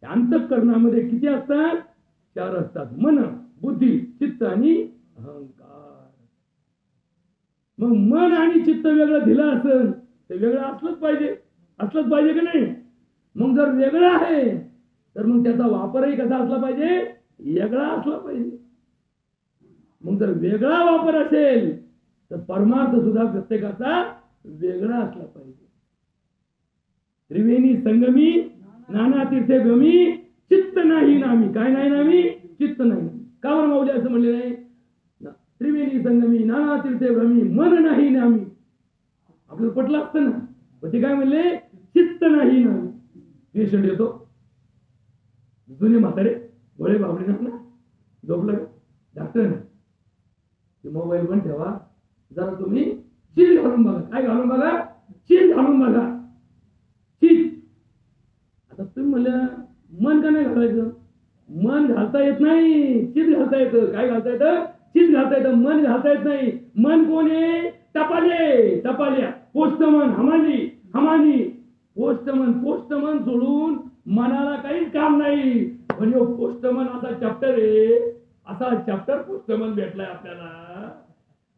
अंतःकरणामध्ये किती असतात, 4 असतात, मन बुद्धी चित्त आणि अहंकार. मग मन आणि चित्त वेगळं दिलं असेल ते वेगळं असलंच पाहिजे का नाही. मग जर वेगळं आहे तर मग त्याचा वापरही कसा असला पाहिजे, वेगळा असला पाहिजे. मग जर वेगळा वापर असेल तर परमार्थ सुद्धा प्रत्येकाचा वेगळा असला पाहिजे. त्रिवेणी संगमी नाना तीर्थे गमी चित्त नाही नामी. काय नाही नामी, चित्त नाही. का बरं माऊली असं म्हणले नाही, त्रिवेणी संगमी नाना तीर्थे भ्रमी मन नाही नामी. आपल्याला पटलं असतं ना, पण ते काय म्हणले, चित्त नाही नामी. पेशंट येतो, जुने म्हातारे गोळे बाबडे ना, झोपलं का डॉक्टर ना, मोबाईल पण ठेवा जरा, तुम्ही चीज घालून बघा. काय घालून बघा, चीज घालून बघा, चीज. आता तुम्ही म्हणलं मन का नाही घालायचं, मन घालता येत नाही, चीज घालता येतं. काय घालता येतं, चीज घालता येतं, मन घालता येत नाही. मन कोण आहे, टपाले, टपाल्या, पोस्टमन, हमानी. पोस्टमन सोडून मनाला काहीच काम नाही. म्हणजे पोस्टमन असा चॅप्टर आहे, असा चॅप्टर पोस्टमन भेटलाय आपल्याला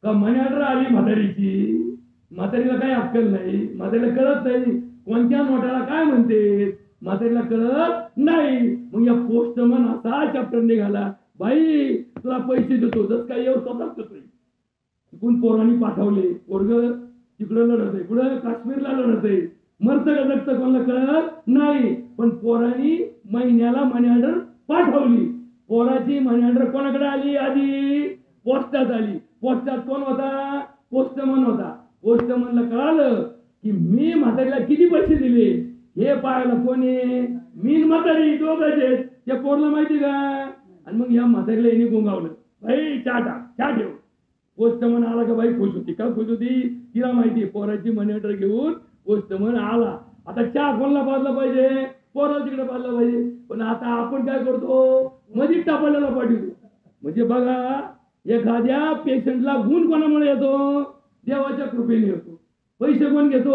का. मनी ऑर्डर आली म्हातारीची, म्हातारीला काही अक्कल नाही, म्हातारीला कळत नाही कोणत्या नोटाला काय म्हणते, म्हातारीला कळत नाही. मग या पोस्टमन असा चॅप्टर निघाला, बाई तुला पैसे देतो, जस काय येऊ स्वतःच देतोय. तिकून पोरांनी पाठवले, पोरग तिकडं लढत आहे, पुढं काश्मीरला लढत आहे, मरतं का जगतं कोणाला कळत नाही. पण पोरांनी महिन्याला मनी ऑर्डर पाठवली. पोराची मनी ऑर्डर कोणाकडे आली? आधी पोस्टात आली. पोस्टात कोण होता? पोस्टमन होता. पोस्टमनला कळालं की मी म्हातारीला किती पैसे दिले, हे पाहायला कोणी? मी म्हातारी दोघंच आहेत. त्या पोरला माहिती का? आणि मग या म्हातारीला यांनी गोंगावलं, भाई चहा टाक, चहा ठेव. पोस्टमन आला का? बाई खुश होती. का खुश होती? तिला माहिती पोराची मनी ऑर्डर घेऊन पोस्टमन आला. आता चहा कोणाला पाजला पाहिजे? पोराला तिकडे पाजला पाहिजे. पण आता आपण काय करतो? मध्ये टापायला पाठवतो. म्हणजे बघा, एखाद्या पेशंटला गुण कोणामुळे येतो? देवाच्या कृपेने येतो. पैसे कोण घेतो?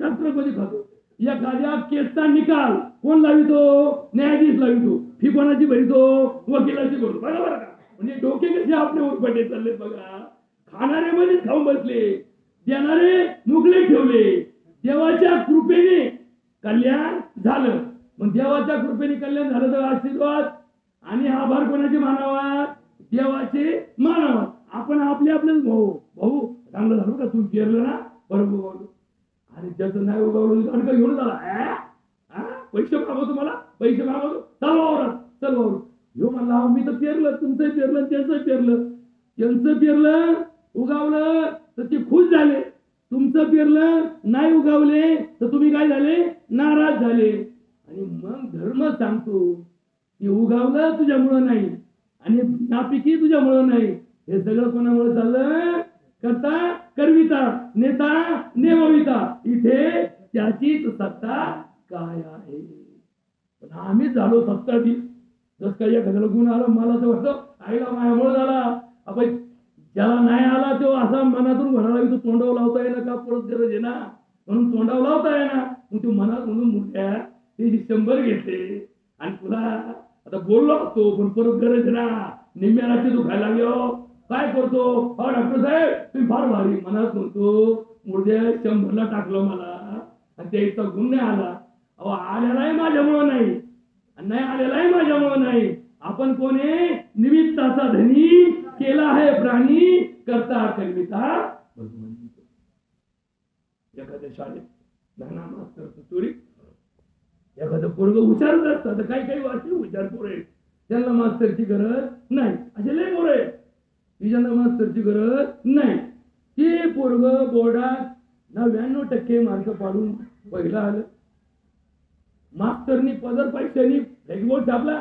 राष्ट्रपती खातो. एखाद्या केसचा निकाल कोण लावितो? न्यायाधीश लावितो. फी कोणाची भरितो? वकिलाची भरतो. बघा बरं का, म्हणजे डोके कसे आपले उठपटे चालले बघा. खाणारे मध्ये खाऊन बसले, देणारे मुकले ठेवले. देवाच्या कृपेने कल्याण झालं. मग देवाच्या कृपेने कल्याण झालं तर आशीर्वाद आणि आभार कोणाचे मानावा? देवाचे मानावा. आपण आपले आपलेच भाऊ भाऊ चांगलं झालं का, तू पेरलं ना, बरोबर उगवलं. आणि ज्याचं नाही उगवलं का घेऊन झाला, पैसे मागवतो, मला पैसे मागवतो, चल वावरात, चल वावर. ह्यो म्हणला मी तर पेरलं, तुमचं पेरलं, त्यांचं पेरलं. त्यांचं पेरलं उगावलं तर ते खुश झाले, तुमचं पेरलं नाही उगावले तर तुम्ही काय झाले? नाराज झाले. आणि मग धर्म सांगतो की उगावलं तुझ्यामुळं नाही आणि नापिकी तुझ्यामुळं नाही. हे सगळं कोणामुळे चाललं? करता करविता, नेता नेमविता, इथे त्याचीच सत्ता काय आहे. पण आम्ही झालो सत्ताधीश. जस काही एखाद्याला गुण आला, मला तर वाटतं आईला मायामुळे झाला. आपण ज्याला नाही आला तो असा मनातून म्हणाला की तो तोंडावर लावता येणार का? परत गरज आहे ना, म्हणून तोंडावर लावता येणार. मग तू मनात म्हणून मोठ्या ते 100 घेतले आणि तुला आता बोललो असतो, पण परत गरज आहे ना, निम्म्या रात्री तू खायला लागलो. काय करतो? हा डॉक्टर साहेब तुम्ही फार भारी. मनात म्हणतो मुर्द्या 100ला टाकलं मला आणि त्याचा गुण नाही आला. अहो आलेलाही माझ्यामुळं नाही आणि नाही आलेलाही माझ्यामुळं नाही. आपण कोणी निमित्ताचा धनी केला आहे प्राणी, करता करविता. एखाद्या शाळेत नाना मास्तर चोरी, एखादं पोरग हुशारच असतं. तर काही काही वाचले हुशार पोरं आहेत, त्यांना मास्तरची गरज नाही. असे लय पोरं आहेत ज्यांना मास्तरची गरज नाही. ते पोरग बोर्डात 99% मार्क पाडून पहिला आलं. मास्तरनी पदर पैशानी ब्लॅकबोर्ड छापला,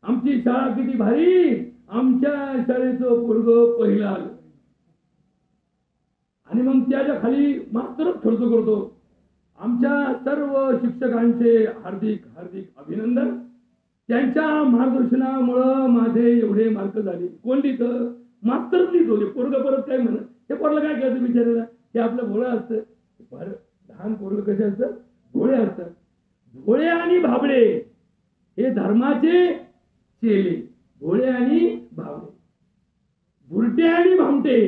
आमची शाळा किती भारी, आमच्या शाळेचं पोरग पहिला आलं. आणि मग त्याच्या खाली मास्तरच खर्च करतो. आमच्या सर्व शिक्षकांचे हार्दिक हार्दिक अभिनंदन. त्यांच्या मार्गदर्शनामुळं माझे एवढे मार्क झाले. कोण लिहितं? मास्तरच लिहितो. पोरग परत काय म्हणत? ते पोरला काय करायचं विचारायला? ते आपलं भोळं असतं. लहान पोरग कसे असतात? भोळे असतात. भोळे आणि भाबडे हे धर्माचे चेले. भोळे आणि भाबडे, बुरटे आणि भामटे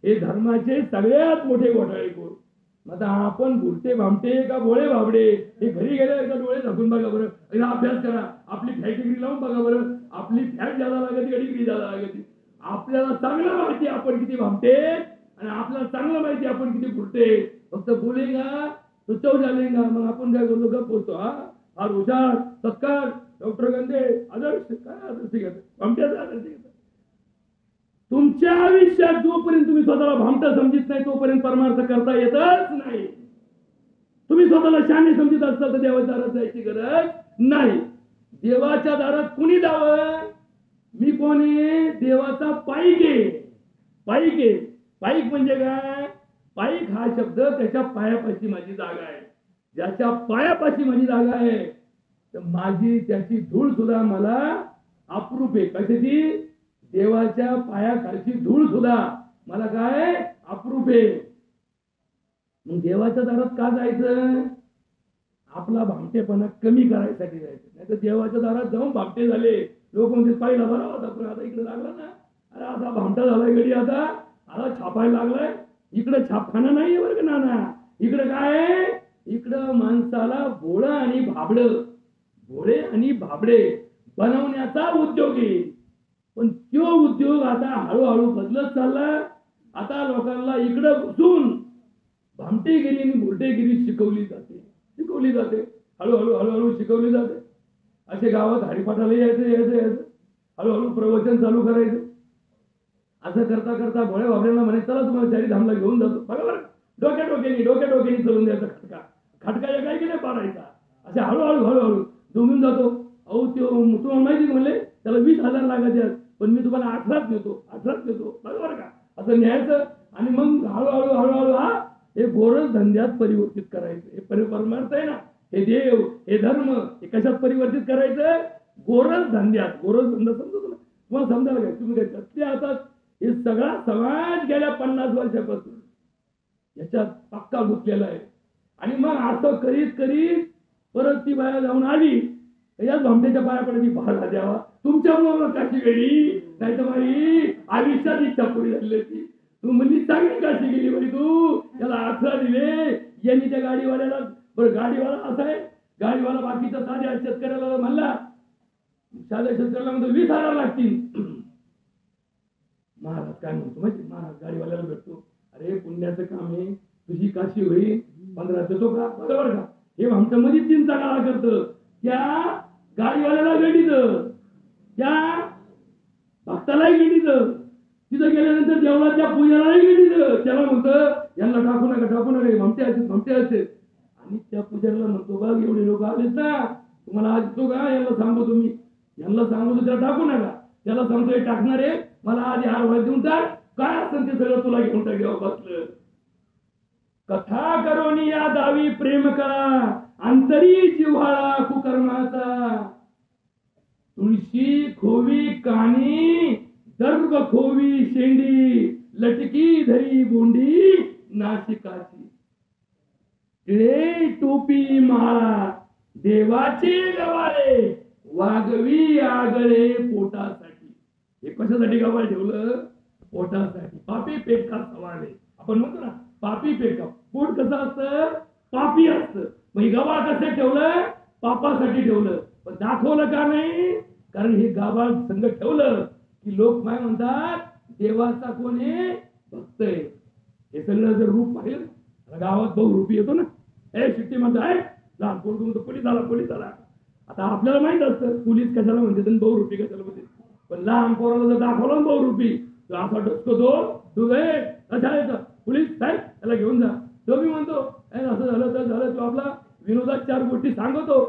हे धर्माचे सगळ्यात मोठे घोटाळे कोण? आता आपण बुरटे भामटे का भोळे भाबडे हे घरी गेले एकदा डोळे झाकून बघा बरं, एकदा अभ्यास करा, आपली फॅट डिग्री लावून बघा बरं. आपली फॅट ज्यादा लागते का डिग्री ज्यादा लागते? आपल्याला चांगलं माहिती आपण किती भामटे आणि आपल्याला चांगलं माहिती आपण किती बुरटे. फक्त बोलेगा तो चव जालेगा. मग आपण काय करतो? गप बोलतो. हा हुशार, सत्कार, डॉक्टर गंदे, आदर्श. काय आदर्श घेतात? भामट्याचा आदर्श घेतात. तुमच्या आयुष्यात जोपर्यंत तुम्ही स्वतःला भामटा समजित नाही तोपर्यंत परमार्थ करता येतच नाही. तुम्ही स्वतःला शहाणे समजित असता तर देवाच्या दारात जायची गरज नाही. देवाच्या दारात कुणी जावं? मी कोणी? देवाचा पाईक आहे. पाईक आहे. पाईक म्हणजे काय? पाईक हा शब्द त्याच्या पायापाशी माझी जागा आहे. ज्याच्या पायापाशी माझी जागा आहे तर माझी त्याची धूळ सुद्धा मला अप्रूप आहे. कशाची? देवाच्या पायाखालची धूळ सुद्धा मला काय अप्रूप आहे. मग देवाच्या दारात का जायचं? आपला भामटेपणा कमी करायसाठी जायचं. नाही तर देवाच्या दारात जाऊन भामटे झाले लोक म्हणजे पाहिला बरा होता, पण आता इकडे लागला ना, अरे आता भामटा झालाय गडी, आता छापायला लागलाय. इकडे छापखाना नाहीये बरं का नाना, इकडे काय इकडं माणसाला भोळं आणि भाबडं, भोळे आणि भाबडे बनवण्याचा उद्योग आहे. पण तो उद्योग आता हळूहळू बदलत चालला. आता लोकांना इकडं घुसून भामटेगिरी आणि मुर्टेगिरी शिकवली जाते. हळूहळू शिकवली जाते. असे गावात हरिपाठाला यायचं, हळूहळू प्रवचन चालू करायचं. असं करता करता भोळ्या भाबड्यांना म्हणे चला तुम्हाला चारीधामला घेऊन जातो. बरोबर, डोक्या चलून द्यायचा खटका एका नाही पाडायचा. असे हळूहळू जमून जातो. अहो तुम्हाला माहिती म्हणले त्याला 20,000 लागायचे, पण मी तुम्हाला 18च देतो. बरोबर का? असं न्यायचं आणि मग हळूहळू हे गोरज धंद्यात परिवर्तित करायचं. हे परमार्थ आहे ना, हे देव, हे धर्म, हे कशात परिवर्तित करायचं? गोरज धंदा समजतो ना तुम्हाला? समजायला काय तुम्ही काय करते? आता हे सगळा समाज गेल्या 50 वर्षापासून याच्यात पक्का घुसलेला आहे. आणि मग असं करीत परत ती बाया जाऊन आली, याच भामटेच्या पाया पडायची, भाला द्यावा तुमच्यामुळे काशी गेली, नाही तर माझी आयुष्यात इच्छा पुरी झाली होती. तू म्हणली चांगली काशी गेली बाई, तू त्याला 18 दिले. यांनी त्या गाडीवाल्याला, बरं गाडीवाला असा आहे, गाडीवाला बाकीच्या साध्या शेतकऱ्याला म्हणला, साध्या शेतकऱ्याला म्हणतो 20,000 लागतील. महाराज काय म्हणतो माहिती? महाराज गाडीवाल्याला भेटतो, अरे पुण्याचं काम आहे, तुझी काशी होईल, 15 देतो का? बरोबर का? हे आमच्या मध्ये 3 गाळा करतं. त्या गाडीवाल्याला गडीत, त्या भक्तालाही गडीत, तिथं गेल्यानंतर देवळाच्या पूजालाही गडीत. त्याला म्हणतं यांना टाकू नका, भामटे असते. आणि त्या पुजाऱ्याला म्हणतो बघ एवढे लोक आलेत ना, तुम्हाला आज तो का यांना सांगतो त्याला टाकू नका. त्याला सांगतोय टाकणारे मला आधी हार देऊन टाक, काय असेल ते सगळं तुला घेऊन टाक. बसलं कथा करोनी या दावी प्रेम करा, अंतरी जिव्हाळा कुकर्माचा. तुळशी खोवी कानी, दर्भ खोवी शेंडी, लटकी धरी बोंडी नाशिकाची. टिळे टोपी माळा, देवाचे गवाळे, वागवी आगळे पोटासाठी. हे कशासाठी गवाळ ठेवलं? पोटासाठी. पापी पेट का सवाले, आपण म्हणतो ना पापी पेट का. पोट कसं असतं? पापी असतं. मग हे गवाळ कसं ठेवलं? पापासाठी ठेवलं. पण दाखवलं का नाही? कारण हे गवाळ संग ठेवलं की लोक काय म्हणतात, देवाचा कोण आहे? भक्त आहे. हे सगळं जर रूप पाहिलं, गावात बहुरूपी येतो ना, हे शिट्टी म्हणतो आहे लहान पोरगं म्हणतो पोलीस आला. आता आपल्याला माहित असतं पोलीस कशाला म्हणते आणि बहुरूपी कशाला म्हणते. पण लहान पोराला जर दाखवलं बहुरूपी, तो असा डसतो, तू कशा येतं पोलीस साहेब त्याला घेऊन जा. तो मी म्हणतो असं झालं तर झालं, तो आपला विनोदात 4 गोष्टी सांगतो.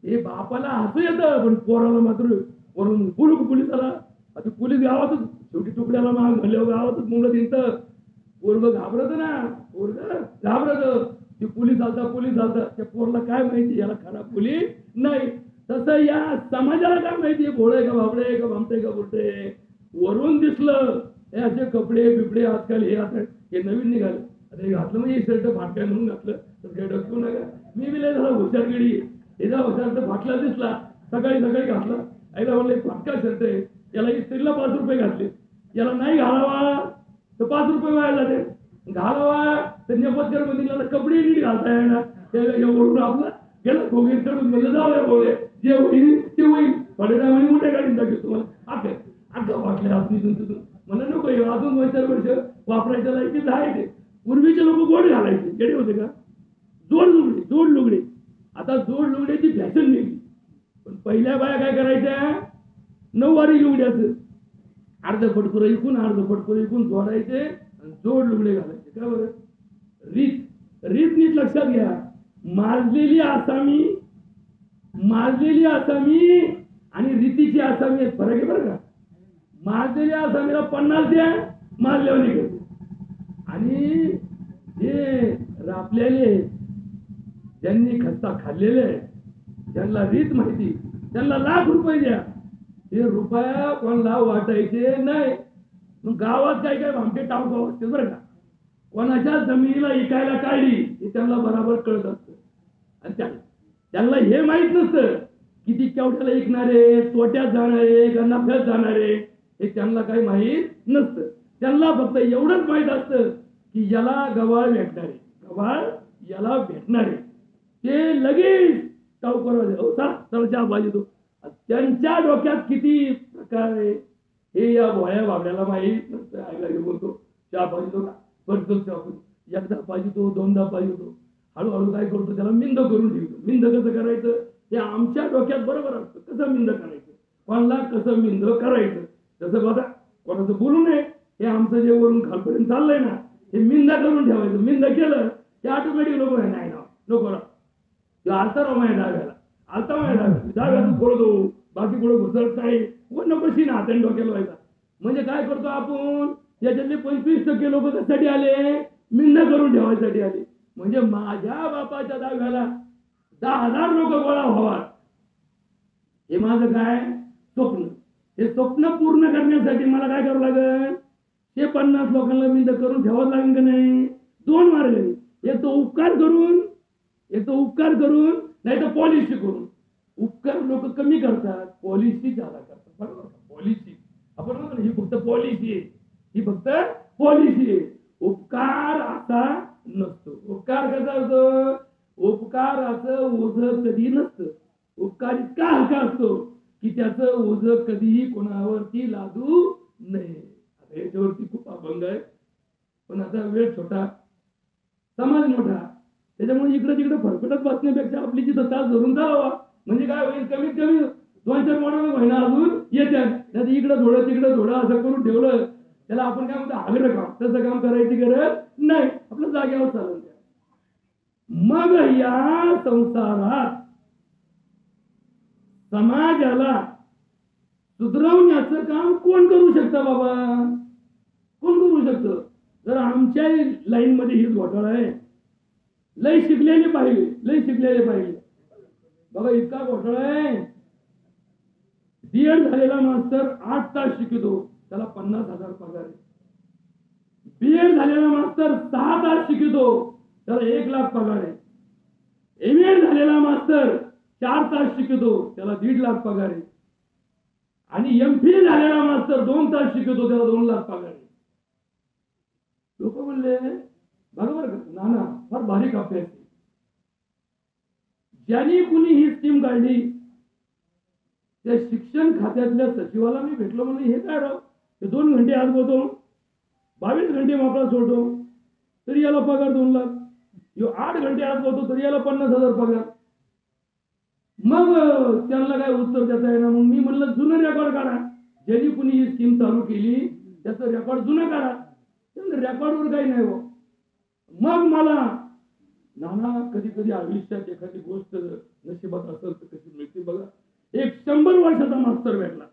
हे बापाला हसू येतं, पण पोराला मात्र वरून पोलीस आला. आता पोलीस गावातच शेवटी तुकड्याला माग म्हणल्यावर गावातच मुलं तिथं पोरग घाबरत ना, घाबरत. ते पोलीस आलता. त्या पोरला काय माहिती याला खरा पोलीस नाही. तसं या समाजाला काय माहिती भोळे का भाबडे का भामटे का बोलते. वरून दिसलं हे असे कपडे बिपडे आजकाल हे नवीन निघाले. आता हे घातलं म्हणजे शर्ट फाटकाय म्हणून घातलं तर काही डकू नका. मी बी झाला हुशारगिरी, याचा हुशार तर फाटला दिसला, सकाळी घातला. ऐका म्हणलं फाटका शर्ट आहे, याला इस्त्रीला 5 रुपये घातले, याला नाही घालावा तर 5 रुपये व्हायला जाते, घालावा तर नेपथ्यर मध्ये कपडे नीट घालता येणार. एवढून आपला गेला खोगीर चढून गेलं, जाऊया बोले जे होईल ते होईल. थोड्या टायमाने मोठ्या गाडीत दाखवतो तुम्हाला अख्खा वाटलं आपण तिथून मला नको अजून 2-4 वर्ष वापरायच्या लायकीच आहे. ते पूर्वीचे लोक गोड घालायचे, गेडे होते का? जोड लुगडे. आता जोड लुगड्याची फॅशन निघली. पण पहिल्या बाया काय करायच्या? 9वारी लुगड्याचं अर्ध फटकुरं इकून जोडायचे आणि जोड लुगडे घालायचे. का बरं? रीत नीट लक्षात घ्या. माजलेली आसामी आणि रीतीची आसामी एक फरक आहे बरं का. माजलेल्या आसामीला 50 द्या, माजल्यावर निघायचे. आणि जे रापलेले ज्यांनी खस्ता खाल्लेले, ज्यांना रीत माहिती, त्यांना लाख रुपये द्या. हे रुपया कोणाला वाटायचे नाही. मग गावात काय भामटे टावगाव असते बरं का. कोणाच्या जमिनीला इकायला काढली हे त्यांना बरोबर कळत असतं. आणि त्यांना हे माहित नसतं किती केवढ्याला ऐकणारे, तोट्यात जाणारे का नफ्यात जाणारे, हे त्यांना काही माहित नसतं. त्यांना फक्त एवढंच माहित असतं की याला गवाळ भेटणारे, गवाळ याला भेटणार आहे ते लगेच चला चहा पाहिजे तो. त्यांच्या डोक्यात किती प्रकार आहे हे या भोळ्या बाबड्याला माहीत नसतं. आईला बोलतो चहा पाहिजे तो का, परत चहा पाहिजे, एकदा पाहिजे तो, दोनदा पाहिजे तो. हळूहळू काय करतो त्याला मिंद करून ठेवतो. मिंद कसं करायचं हे आमच्या डोक्यात बरोबर असतं. कसं मिंद करायचं, कोणाला कसं मिंद करायचं, तसं बघा कोणाचं बोलू नये. हे आमचं जे वरून खालपर्यंत चाललंय ना हे मिंदा करून ठेवायचं. मिंद केलं ते ऑटोमॅटिक लोक नाही ना नको ना आलता राव माझ्या डाव्याला, आलता माझ्या डाव्यातून फोडतो, बाकी पुढे घुसळत नाही व नकोशी ना हाताने डोक्याला व्हायचा. म्हणजे काय करतो आपण याच्यातले 25% लोक कशासाठी आले, मिंद करून ठेवायसाठी आले. म्हणजे माझ्या बापाच्या डाव्याला 10,000 लोक गोळा व्हावा हे माझं काय स्वप्न. हे स्वप्न पूर्ण करण्यासाठी मला काय करावं लागेल, ते 50 लोकांना मिंद करून ठेवावं लागेल का नाही. 2 मार्ग, एक तो उपकार करून, एक तो उपकार करून, नाही तर पॉलिसी करून. उपकार लोक कमी करतात, पॉलिसी ज्यादा करतात. बरोबर, पॉलिसी आपण म्हणतो ही फक्त पॉलिसी आहे, ही फक्त पॉलिसी आहे. उपकार असा नसतो. उपकार कसा असतो, उपकाराचं ओझं कधी नसतं. उपकार इतका हलका असतो की त्याचं ओझं कधीही कोणावरती लादू नये. आता याच्यावरती खूप अभंग आहे, पण आता वेळ छोटा, समाज मोठा, त्याच्यामुळे इकडे तिकडे फरफटत बसण्यापेक्षा आपली जिथं तास धरून जावा. म्हणजे काय होईल, कमीत कमी 2-4 मॉडेल महिना अजून येतात. इकडं थोडं तिकडं थोडं असं करून ठेवलं त्याला आपण काय म्हणतो आग्रह काम. तसं काम करायची गरज नाही, आपल्या जागेवर चालून द्या. मग या संसारात समाजाला सुधरवण्याचं काम कोण करू शकतं बाबा, कोण करू शकतं. जर आमच्या लाईन मध्ये हीच घोटाळा आहे. लय शिकलेले पाहिले, लय शिकलेले पाहिले बघा, इतका घोटाळा आहे. बीएड झालेला मास्तर 8 तास शिकतो, त्याला 50,000 पगार आहे. बीएड झालेला मास्तर 6 तास शिकतो, त्याला 1 लाख पगार आहे. एमएड झालेला मास्तर 4 तास शिकतो, त्याला 1.5 लाख पगार आहे. आणि एमफिल झालेला मास्तर 2 तास शिकतो, त्याला 2 लाख पगार आहे. लोक म्हणले बरोबर का, नाना फार भारी कापे असते. ज्यांनी कुणी ही स्कीम काढली त्या शिक्षण खात्यातल्या सचिवाला मी भेटलो. म्हणलं हे काय राव, हे 2 घंटे आज बोलतो, 22 घंटे मोकळा सोडतो तरी याला पगार 2 लाख. 8 घंटे आज बोलतो तरी याला 50,000 पगार. मग त्यांना काय उत्तर देता येणार. मग मी म्हणलं जुनं रेकॉर्ड काढा, ज्यांनी कुणी ही स्कीम चालू केली त्याचं रेकॉर्ड जुनं काढा. रेकॉर्डवर काही नाही हो. मग मला नाना कधी कधी आयुष्यात एखादी गोष्ट नशिबात असेल तर कशी मिळते बघा. एक 100 वर्षाचा मास्तर भेटला,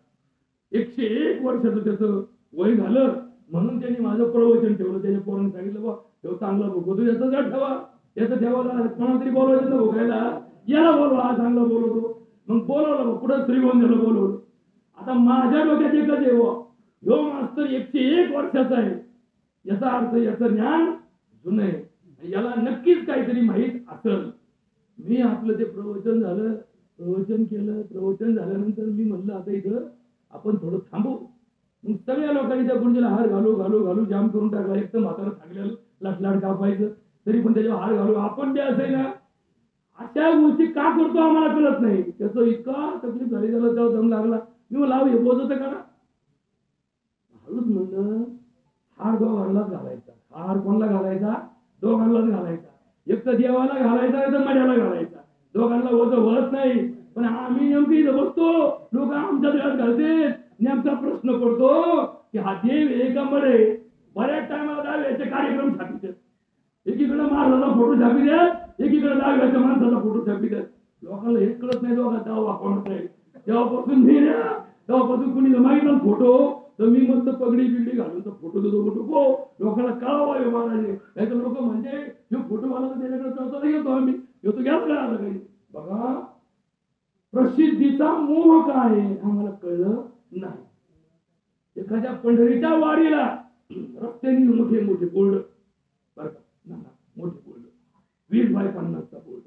101 वर्षाचं त्याचं वय झालं, म्हणून त्यांनी माझं प्रवचन ठेवलं. त्याच्या पोरांनी सांगितलं बा तो चांगला भोगवतो, याचं जर ठेवा, याचं ठेवायला कोणाला तरी बोलवायचं ना भोगायला, याला बोलवा, हा चांगला बोलवतो. मग बोलवलं, कुठं श्रीगोंद्याला बोलवलं. आता माझ्या डोक्यात एकच आहे, ह्यो मास्तर 101 वर्षाचा आहे, याचा अर्थ याचं ज्ञान जुनं आहे, याला नक्कीच काहीतरी माहित असेल. मी आपलं ते प्रवचन झालं, प्रवचन केलं. प्रवचन झाल्यानंतर मी म्हणलं आता इथं आपण थोडं थांबू. मग सगळ्या लोकांनी त्या गुंजीला हार घालू घालू घालू जाम करून टाकला. एक तर म्हातारा सांगलेलं लाटलाट कापायचं, तरी पण त्याच्यावर हार घालू. आपण जे असे ना अशा गोष्टी का करतो आम्हाला कळत नाही. त्याचं इतका तकलीफ झाली, त्याला तेव्हा दम लागला. मी म्हणलं हे बोलत करा. हळूच म्हणलं हार दोघांनाच घालायचा. हार कोणाला घालायचा, दोघांनाच घालायचा. एक तर देवाला घालायचा, नाही तर मड्याला घालायचा. दोघांना होत वळत नाही. पण आम्ही नेमकी इथं बसतो, लोक आमच्या देवात घालते. नेमका प्रश्न पडतो की हा देव आहे का मडे. बऱ्याच टायमाला दाव्याचे कार्यक्रम छापित, एकीकडे महाराजाचा फोटो छापी द्या, एकीकडे दाव्याच्या माणसाचा फोटो छापी द्या. लोकांना हेच कळत नाही दोघांचा दावा कोणाचा आहे. तेव्हापासून मी ना, तेव्हापासून कुणी मागितला फोटो तर मी मस्त पगडी बिगडी घालून तर फोटो देतो फोटो. लोकांना कळावा महाराज, नाही तर लोक म्हणजे फोटो मला त्याच्याकडे चौथाला घेतो आम्ही, येतो घ्यायला काय आलं काही. बघा प्रसिद्धीचा मोह काय आम्हाला कळलं नाही. एखाद्या पंढरीच्या वारीला रस्त्याने मोठे मोठे बोर्ड, बरं का, मोठे बोर्ड, 20x50चा बोर्ड,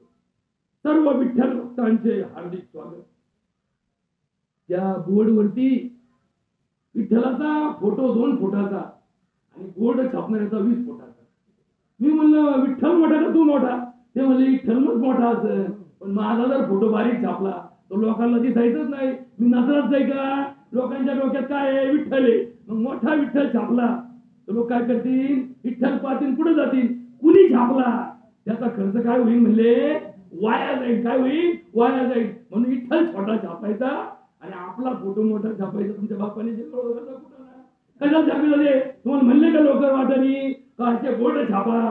सर्व विठ्ठल भक्तांचे हार्दिक स्वागत. त्या बोर्डवरती विठ्ठलाचा फोटो 2 फुटाचा आणि बोर्ड छापणाऱ्याचा 20 फुटाचा. मी म्हणलं विठ्ठल मोठा का तू मोठा. ते म्हणले विठ्ठलच मोठा असं, पण माझा जर फोटो बारीक छापला तो लोकांना दिसायचंच नाही. मी नजरात जाई का, लोकांच्या डोक्यात काय आहे, विठ्ठल आहे. मग मोठा विठ्ठल छापला तर लोक काय करतील, विठ्ठल पाहतील, पुढे जातील. कुणी छापला त्याचा खर्च काय होईल म्हणले, वाया जाईल. काय होईल, वाया जाईल. म्हणून विठ्ठल छोटा छापायचा आणि आपला फोटो मोठा छापायचा. तुमच्या बापाने जे कशा छापले तुम्हाला म्हणले का लोक वाटणी का असे बोर्ड छापा,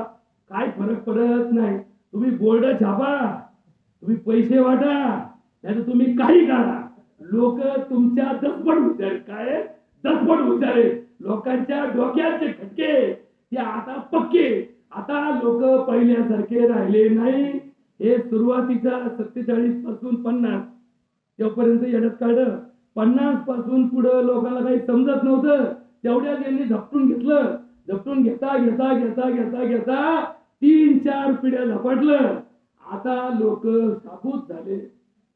काय फरक पडत नाही. तुम्ही बोर्ड छापा, तुम्ही पैसे वाटा, नाही तुम्ही काही करा, लोक तुमच्या दसपट हुशार, काय दसपट हुशार आहे. लोकांच्या डोक्याचे खटके ते आता पक्के. आता लोक पहिल्यासारखे राहिले नाही. हे सुरुवातीच्या 47 पासून 50 तेव्हापर्यंत येण्यात काढलं. 50 पासून पुढे लोकांना काही समजत नव्हतं. तेवढ्यात यांनी झपटून घेतलं. झपटून घेता घेता घेता घेता घेता 3-4 पिढ्या झपाटलं. आता लोक साबूत झाले.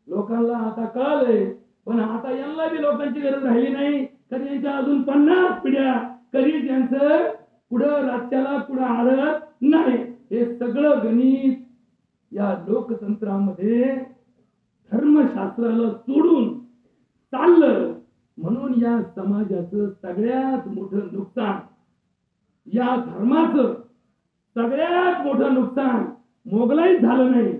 लोकांना आता कळलंय. पण आता यांना बी लोकांची गरज राहिली नाही. तर यांच्या अजून 50 पिढ्या कधीच यांचं पुढं राज्याला पुढं आडत नाही. हे सगळं गणित या लोकतंत्रामध्ये धर्मशास्त्राला सोडून चाललं. म्हणून या समाजाचं सगळ्यात मोठं नुकसान, या धर्माचं सगळ्यात मोठं नुकसान मोगलाईत झालं नाही,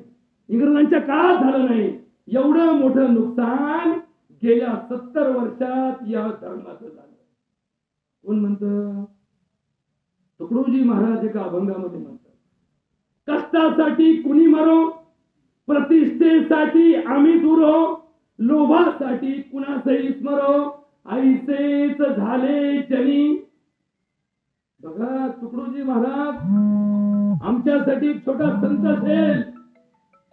इंग्रजांच्या काळात झालं नाही. एवढं मोठं नुकसान गेल्या 70 वर्षात या धर्माचं झालं. कोण म्हणतं, तुकडोजी महाराज एका अभंगामध्ये म्हणतात, कष्टासाठी कुणी मरो, प्रतिष्ठेसाठी आम्ही दुरो, लोभासाठी कुणासही स्मरो, ऐसेच झाले जनी. बघा, तुकडोजी महाराज आमच्यासाठी छोटा संत असेल,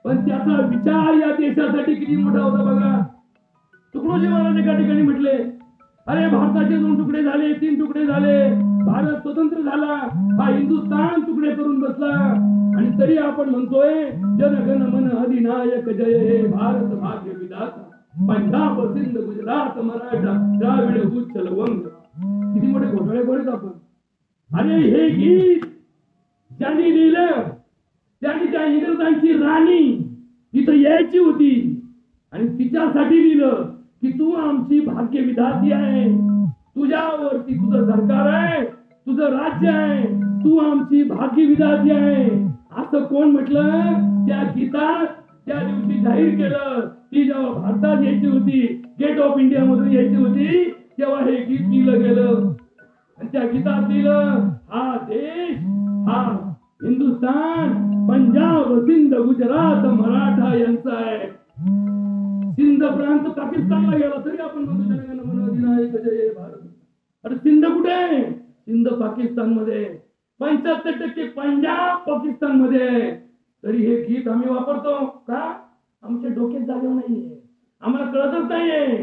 पण त्याचा विचार या देशासाठी किती मोठा होता. बघा, तुकडोजी महाराज एका ठिकाणी म्हटले, अरे भारताचे 2 तुकडे झाले, 3 तुकडे झाले, भारत स्वतंत्र झाला, हा हिंदुस्थान तुकडे करून बसला, आणि तरी आपण म्हणतोय जन गण मन अधिनायक जय हे भारत भाग्य विधाता, पंजाब सिंध गुजरात मराठा द्राविड उच्चल वंग. किती मोठे घोटाळे बोलत आपण. अरे हे गीत ज्यांनी लिहिलं त्यांनी त्या इंग्रजांची राणी तिथं यायची होती आणि तिच्यासाठी लिहिलं की तू आमची भाग्य विधाती आहे, तुझ्यावरती तुझं सरकार आहे, तुझं राज्य आहे, तू आमची भाग्य विधाती आहे. असं कोण म्हटलं त्या गीतात त्या दिवशी जाहीर केलं. ती जेव्हा भारतात यायची होती, गेट ऑफ इंडिया मधून यायची होती, तेव्हा हे गीत लिहिलं गेलं. आणि त्या गीतात लिहिलं, हा देश, हा हिंदुस्थान पंजाब सिंध गुजरात मराठा यांचा आहे. सिंध प्रांत पाकिस्तानला गेला तरी आपण म्हणतो जनगण मन अधिनायक जय भारत. अरे सिंध कुठे आहे? सिंध पाकिस्तान मध्ये. 75% पंजाब पाकिस्तान मध्ये. तरी हे गीत आम्ही वापरतो का? आमच्या डोक्यात जागा नाहीये, आम्हाला कळतच नाहीये.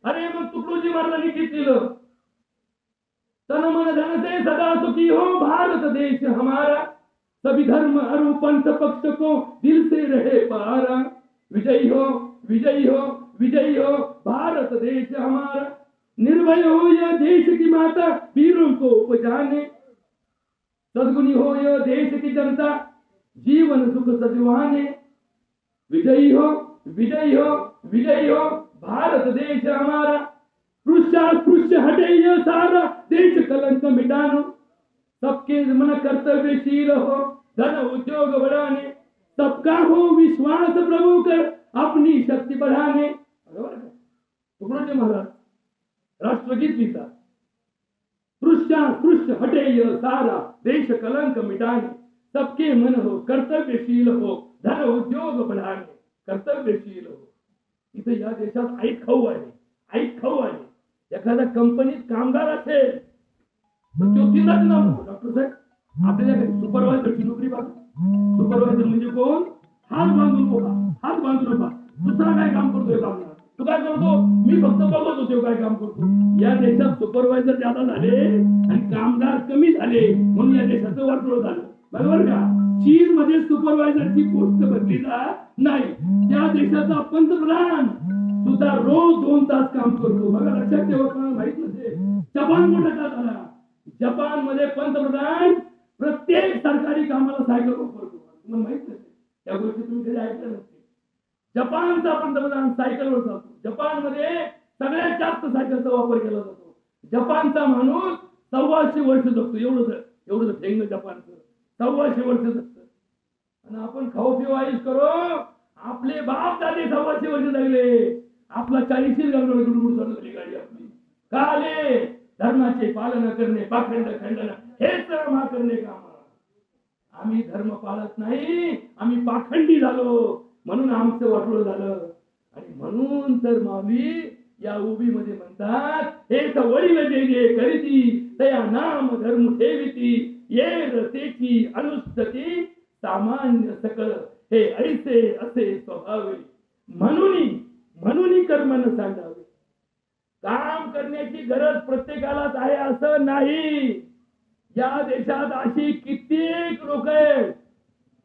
अरे मग तुकडोजी महाराजांनी गीत लिहिलं, तन मन धन से सदा सुखी हो भारत देश हमारा, सभी धर्म अरु पंथ पक्ष को दिल से रहे पारा, विजयी हो विजयी हो विजयी हो भारत देश हमारा, निर्भय हो यह देश की माता वीरों को उपजाने, सद्गुणी हो यह देश की जनता जीवन सुख सजवाने, विजयी हो विजयी हो विजयी हो भारत देश हमारा, स्पृश्य हटे यह सारा देश कलंक मिटानो, सबके मन कर्तव्यशील हो धन उद्योग बढ़ाने, सबका हो विश्वास प्रभु कर अपनी शक्ति बढ़ाने. तुकडोजी महाराज राष्ट्रगीत लिहितात, स्पृश्य हटे यह सारा देश कलंक मिटाने, सबके मन हो कर्तव्यशील हो धन उद्योग बढ़ाने, कर्तव्यशील हो. इथे या देशात ऐक खाऊ आहे, ऐक खाऊ आहे. एखाद्या कंपनीत कामगार असेल तर तो तिथंच ना डॉक्टर साहेब आपल्याला काही सुपरवायझरची नोकरी बघा. सुपरवायझर म्हणजे कोण? हात बांधून उभा, हात बांधून उभा. दुसरा काय काम करतोय कामगार? तू काय करतो? मी फक्त बघत होतो काय काम करतो. या देशात सुपरवायझर जादा झाले आणि कामगार कमी झाले म्हणून या देशाचं वाटोळ झालं. बरोबर का? चीन मध्ये सुपरवायझरची पोस्ट भरली नाही. त्या देशाचा पंतप्रधान सुद्धा रोज 2 तास काम करतो. बघा, लक्षात ठेवा, माहित नसेल. जपान मोठा का झाला? जपान मध्ये पंतप्रधान प्रत्येक सरकारी कामाला सायकल वापरतो. तुम्हाला माहित नसेल. त्या गोष्टी तुम्ही कधी ऐकल्या नसतील. जपानचा पंतप्रधान सायकलवर चालतो. जपानमध्ये सगळ्यात जास्त सायकलचा वापर केला जातो. जपानचा माणूस 125 वर्ष जगतो. एवढं ठेंग जपानचं 125 वर्ष जगतं. आणि आपण खाऊ पिऊ आयुष करो. आपले बाप दादे 125 वर्ष जगले. आपला 40 गुडगुड चालू झाली गाडी आपली. का आले? धर्माचे पालन करणे, पाखंड खंडन हेच रमा करणे काम. आम्ही धर्म पाळत नाही, आम्ही पाखंडी झालो, म्हणून आमचं वाटोळ झालं. आणि म्हणून तर माऊली या उभीमध्ये म्हणतात, हे तर वडील जे जे करीती तया नाम धर्म ठेविती ये रतेची अनुष्ठती सामान्य सकळ हे ऐसे असे स्वभावे म्हणून कर्म न सांगावे. काम करण्याची गरज प्रत्येकालाच आहे असं नाही. या देशात अशी कित्येक लोक आहेत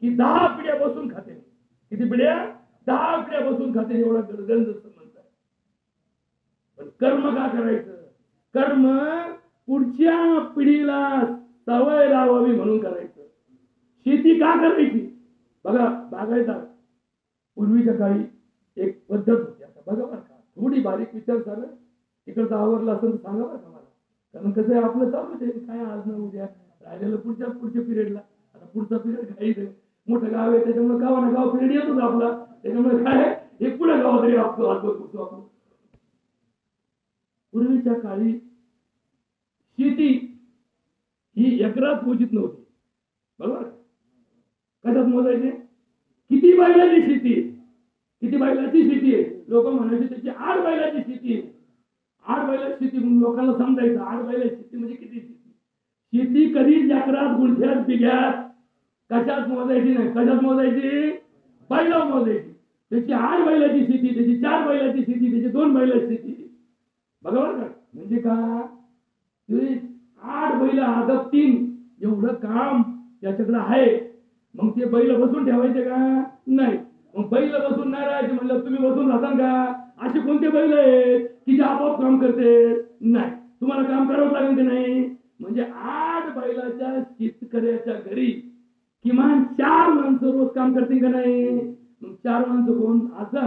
की 10 पिढ्या बसून खाते. किती पिढ्या? 10 पिढ्या बसून खाते. एवढा गरगंज म्हणतात. पण कर्म का करायचं? कर्म पुढच्या पिढीला सवय लावावी म्हणून करायचं. शेती का करायची? बघा, बागायतदार पूर्वीच्या काळी एक पद्धत होती. आता बघा बरं का, थोडी बारीक विचार झालं तिकडचं आवरलं असं सांगा बरं का मला. कारण कसं आहे, आपलं चालूच आहे, काय आज न उद्या राहिलेलं पुढच्या पिरियडला. आता पुढचा पिरियड काही मोठं गाव आहे त्याच्यामुळे गावाला गाव पिरियड येतोच आपला. त्याच्यामुळे काय हे पुढे गाव तरी आपण. पूर्वीच्या काळी शेती ही एकरात मोजित नव्हती. बरोबर? कशात मोजायचे? किती बैलाची शेती? किती बैलाची शेती आहे? लोक म्हणायचे त्याची 8 बैलाची शेती आहे. 8 बैलाची शेती म्हणून लोकांना समजायचं 8 बैलाची शेती म्हणजे किती शेती. शेती कधीच एकरात, गुंठ्यात, बिघ्यात कशात मोजायची नाही. कशात मोजायची? बैलावर मोजायची. त्याची 8 बैलाची शेती, त्याची 4 बैलाची शेती, त्याची 2 बैलाची शेती. बघा बरं का, म्हणजे का 8 बैल आदत 3 एवढं काम त्याच्याकडे आहे. मग ते बैल बसून ठेवायचे का? नाही. मग बैल बसून नाही राहायचे म्हणलं तुम्ही बसून राहता का? असे कोणते बैल आहेत की जे आपोआप काम करते? नाही. तुम्हाला काम करावं लागेल की नाही? म्हणजे 8 बैलाच्या शेतकऱ्याच्या घरी किमान 4 माणसं रोज काम करतील का नाही? मग 4 माणसं कोण? आजा,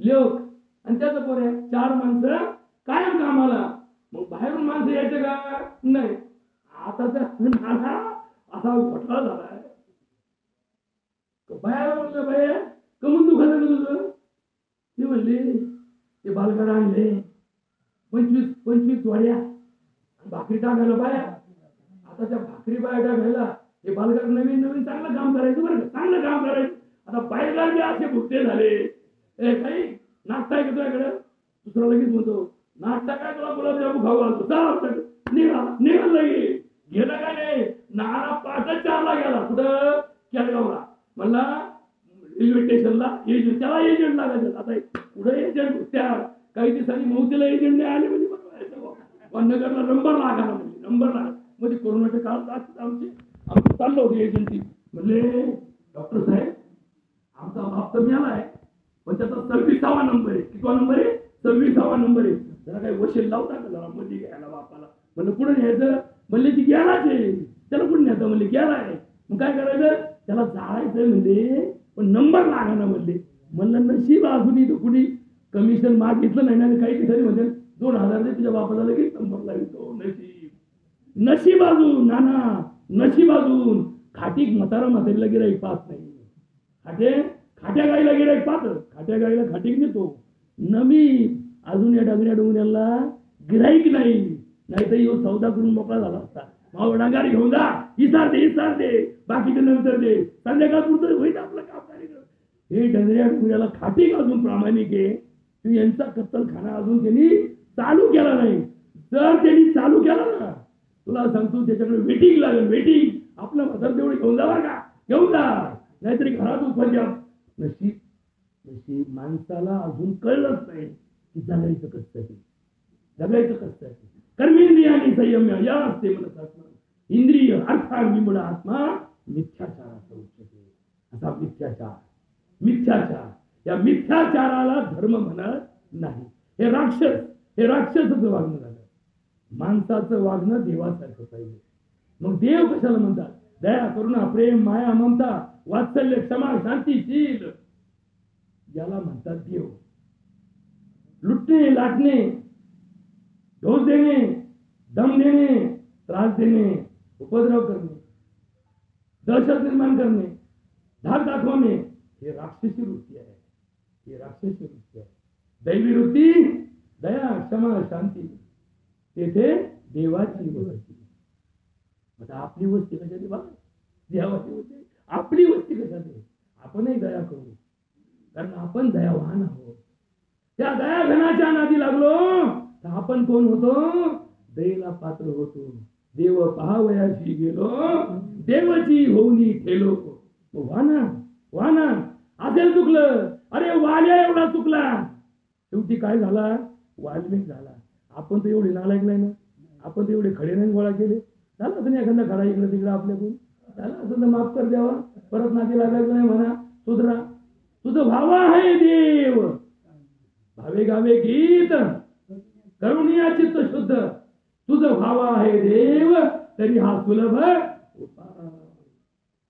लोक आणि त्याचं पोर आहे. 4 माणसं कायम कामाला. मग बाहेरून माणसं यायचं का? नाही. आता असा घोटाळा झालाय. बाहेर म्हणलं बाहेर कमून दुखत तुझं? ती म्हणली ते बालगाड आणले 25 वाड्या भाकरी टाकायला बाया. आता त्या भाकरी बाया टाकायला हे बालगाड नवीन चांगलं काम करायचं. बरं का, चांगलं काम करायचं. आता बायला बी असे भुकते झाले. काही नाश्ता आहे का तुझ्याकडे? दुसरा लगेच म्हणतो नाश्ता काय, तुला गुलाबजामू खाऊ घालतो. निघाल गेला काय नाही. नारा 5:04 गेला. कुठं? केळगावला. म्हणला रेल्वे स्टेशनला एजंट, त्याला एजंट लागायचं. आता पुढे एजंट त्या काही दिवसांनी मौतीला एजंट नाही आले म्हणजे नगरला नंबर लागायला म्हणजे कोरोनाच्या काळात आमचे चाललं होते एजंटी. म्हणले डॉक्टर साहेब आमचा बाप तर मिळाला आहे पण त्याचा 26वा नंबर आहे. कितवा नंबर आहे? 26वा नंबर आहे. जरा काही वशील लावता का जरा मध्ये घ्यायला बापाला. म्हणलं पुढे न्यायचं? म्हणले ती गेलाच आहे. त्याला कुठे न्यायचं? म्हणले गेला आहे. मग काय करायचं? त्याला जाळायचं म्हणले पण नंबर लागा ना म्हणले. म्हणलं नशीब अजूनही तर कुणी कमिशन मागितलं नाही ना. काही ठिकाणी म्हणजे 2000 दे तुझ्या बापाला लगेच नंबर लावतो. नशीब अजून नाना, नशीब अजून. खाटीक म्हातारीला गिराईक पाहत नाही. खाट्या गाईला गिराईक पाहत. खाट्या गाईला खाटीक नेतो. नमी अजून या डगऱ्या डोंगऱ्याला गिराईक नाही तर येऊ सौदा करून मोकळा झाला असता. मावळ डांगारी घेऊन जा, इसार दे बाकीचे नंतर दे. संध्याकाळ पुरतं होईल आपलं काम कार्यक्रम. हे डगऱ्या डोंगऱ्याला खाटीक अजून प्रामाणिक आहे. तू यांचा कत्तलखाना अजून त्यांनी चालू केला नाही. जर त्यांनी चालू केला ना तुला सांगतो त्याच्याकडे वेटिंग लागेल. वेटिंग. आपलं म्हातार तेवढे घेऊन जा बरं का, घेऊन जा. नाहीतरी घरात उपद्याप. नशीब माणसाला अजून कळलंच नाही की जगायचं कसं आहे. कर्मेंद्रियाने संयम्य या असते मनसात्मा इंद्रिय अर्थात विमुळ आत्मा मिथ्याचाराचा उच्चते. असा मिथ्याचार या मिथ्याचाराला धर्म म्हणत नाही. हे राक्षसाचं वागणं झालं. माणसाचं वागणं देवासारखं पाहिजे. मग देव कशाला म्हणतात? दया, करुणा, प्रेम, माया, ममता वात्सल्य क्षमा शांतीशील याला म्हणतात देव. लुटणे लाटणे, डोस देणे, दम देणे, त्रास देणे, उपद्रव करणे, दहशत निर्माण करणे, धाक दाखवणे हे राक्षसी वृत्ती आहे. ही राक्षसी वृत्ती आहे. दैवी वृत्ती दया क्षमा शांती तेथे देवाची वस्ती. आता आपली वस्ती कशाची बघा, देवाची वस्ती. आपली वस्ती कशाची? आपणही दया करू, कारण आपण दयावान आहोत. त्या दयाघनाच्या नादी लागलो तर आपण कोण होतो? दयेला पात्र होतो. देव पहावयाशी गेलो, देवची होऊनी ठेलो. वाना वाना असेल चुकलं, अरे वाल्या एवढा चुकला, शेवटी काय झाला? वाल्मिक झाला. आपण तर एवढे नालायक नाही ना, आपण तर एवढे खडे नाही गोळा केले. झालं असं नाही एखादा खडा इकडे तिकडे आपल्याकडून झालं असं तर माफ कर द्यावा, परत नाती लागायचं नाही म्हणा, सुधरा. तुझं भावा आहे देव, भावे गावे गीत करुणिया चित्त शुद्ध. तुझं भावा आहे देव तरी हा सुलभ उपाय.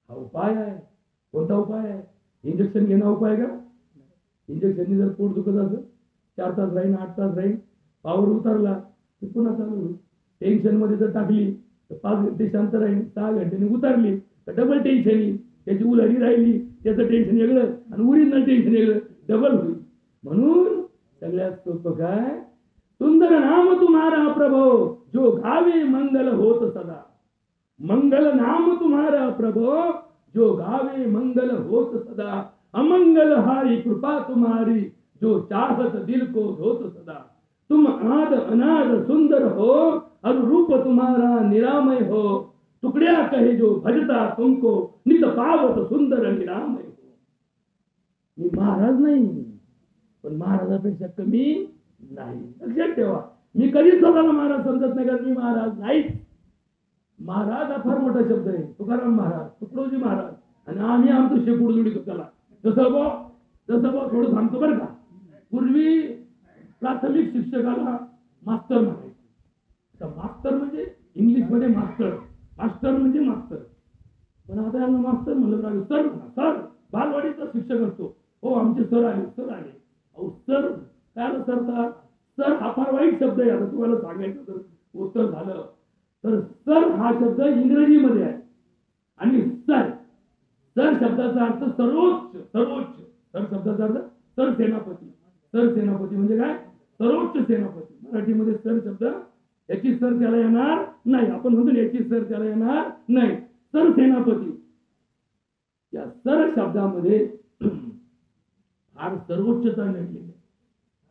हा उपाय आहे. कोणता उपाय आहे? इंजेक्शन घेणं उपाय का? इंजेक्शननी जर पोट दुखत असं 4 तास राहीन 8 तास राहीन, पावर उतरला की पुन्हा चालू होईल. टेन्शन मध्ये जर टाकली तर 5 घंटे शांत राहील, 6 घंट्याने उतरली तर डबल टेन्शन येईल. त्याची उलाढी राहिली, त्याचं टेन्शन वेगळं आणि ओरिजिनल टेन्शन वेगळं, डबल होईल. म्हणून सगळ्यात सोपं काय? सुंदर नाम तुम्हारा प्रभो जो गावे मंगल होत सदा. मंगल नाम तुम्हारा प्रभो जो गावे मंगल होत सदा. अमंगल हारी कृपा तुम्हारी जो चाहत दिल को धोत सदा. तुम आद अनाद सुंदर हो और रूप तुम्हारा निरामय हो. टुकड्या कहे जो भजता तुमको नित पावत सुंदर निरामय हो. मी महाराज नाही, पण महाराजापेक्षा कमी नाही. लक्षात ठेवा, मी कधीच स्वतःला महाराज समजत नाही, कारण मी महाराज नाही. महाराज हा फार मोठा शब्द आहे. तुकाराम महाराज, तुकडोजी महाराज, आणि आम्ही आमचं शेपूड जोडीतो त्याला. जसं बा थोडं सांगतो बरं का. पूर्वी प्राथमिक शिक्षकाला मास्तर म्हणायचं. मास्तर म्हणजे इंग्लिश मध्ये मास्टर, मास्टर म्हणजे मास्तर. पण आता यांना मास्तर म्हणलं राहिलं, सर म्हणा, सर. बालवाडीचा शिक्षक असतो. हो आमचे सर आले, सर आले. अहो सर काय सरता? सर हा फार वाईट शब्द आहे. आता तुम्हाला सांगायचं तर उत्तर झालं तर सर हा शब्द इंग्रजीमध्ये आहे. आणि सर शब्दाचा अर्थ सर्वोच्च. सर्वोच्च सर शब्दाचा अर्थ सर सेनापती. सर सेनापती म्हणजे काय? सर्वोच्च सेनापती. मराठीमध्ये सर शब्द याची सर त्याला येणार नाही. आपण म्हणतो याची सर त्याला येणार नाही. सर सेनापती या सर शब्दामध्ये फार सर्वोच्चता नडलेली आहे.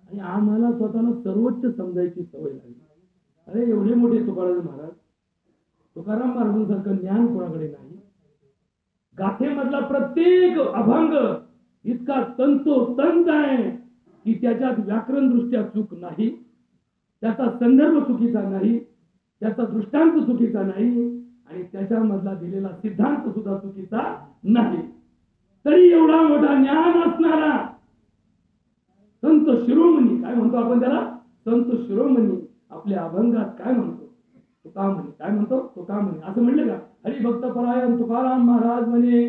आणि आम्हाला स्वतःला सर्वोच्च समजायची सवय लागली. अरे एवढे मोठे तुकाराम महाराज, तुकाराम महाराजांसारखं ज्ञान कोणाकडे नाही. गाथेमधला प्रत्येक अभंग इतका तंतोतंत आहे की त्याच्यात व्याकरण दृष्ट्या चूक नाही, त्याचा संदर्भ चुकीचा नाही, त्याचा दृष्टांत चुकीचा नाही, आणि त्याच्यामधला दिलेला सिद्धांत सुद्धा चुकीचा नाही. तरी एवढा मोठा ज्ञान असणारा संत शिरोमणी, काय म्हणतो आपण त्याला? संत शिरोमणी आपल्या अभंगात काय म्हणतो? तुका म्हणे. काय म्हणतो? तुका म्हणे. असं म्हणले का? हरिभक्त परायण तुकाराम महाराज म्हणे.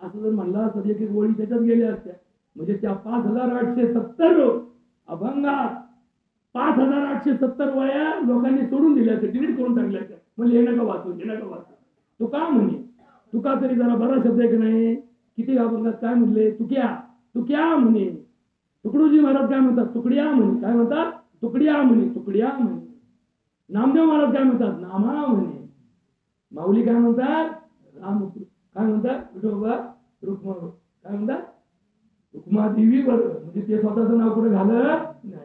असं जर म्हणला असं एक एक ओळी त्याच्यात गेल्या असत्या. म्हणजे त्या 5870 अभंगात 5870 वया लोकांनी सोडून दिल्या, डिलीट करून टाकल्या. म्हणजे हे नका वाचू, हे नका वाचू. तुका म्हणे. तुका तरी जरा बरा शब्द आहे की नाही? किती अभंगात काय म्हणले? तुक्या, तुक्या म्हणे. तुकडोजी महाराज काय म्हणतात? तुकड्या म्हणे. काय म्हणतात? तुकड्या म्हणे, तुकड्या म्हणे. नामदेव महाराज काय म्हणतात? नामा म्हणे. माऊली काय म्हणतात? राम. काय म्हणतात? विठोबा रुक्मा. काय म्हणतात? रुक्मा देवीवर. म्हणजे ते स्वतःचं नाव कुठे घालत नाही.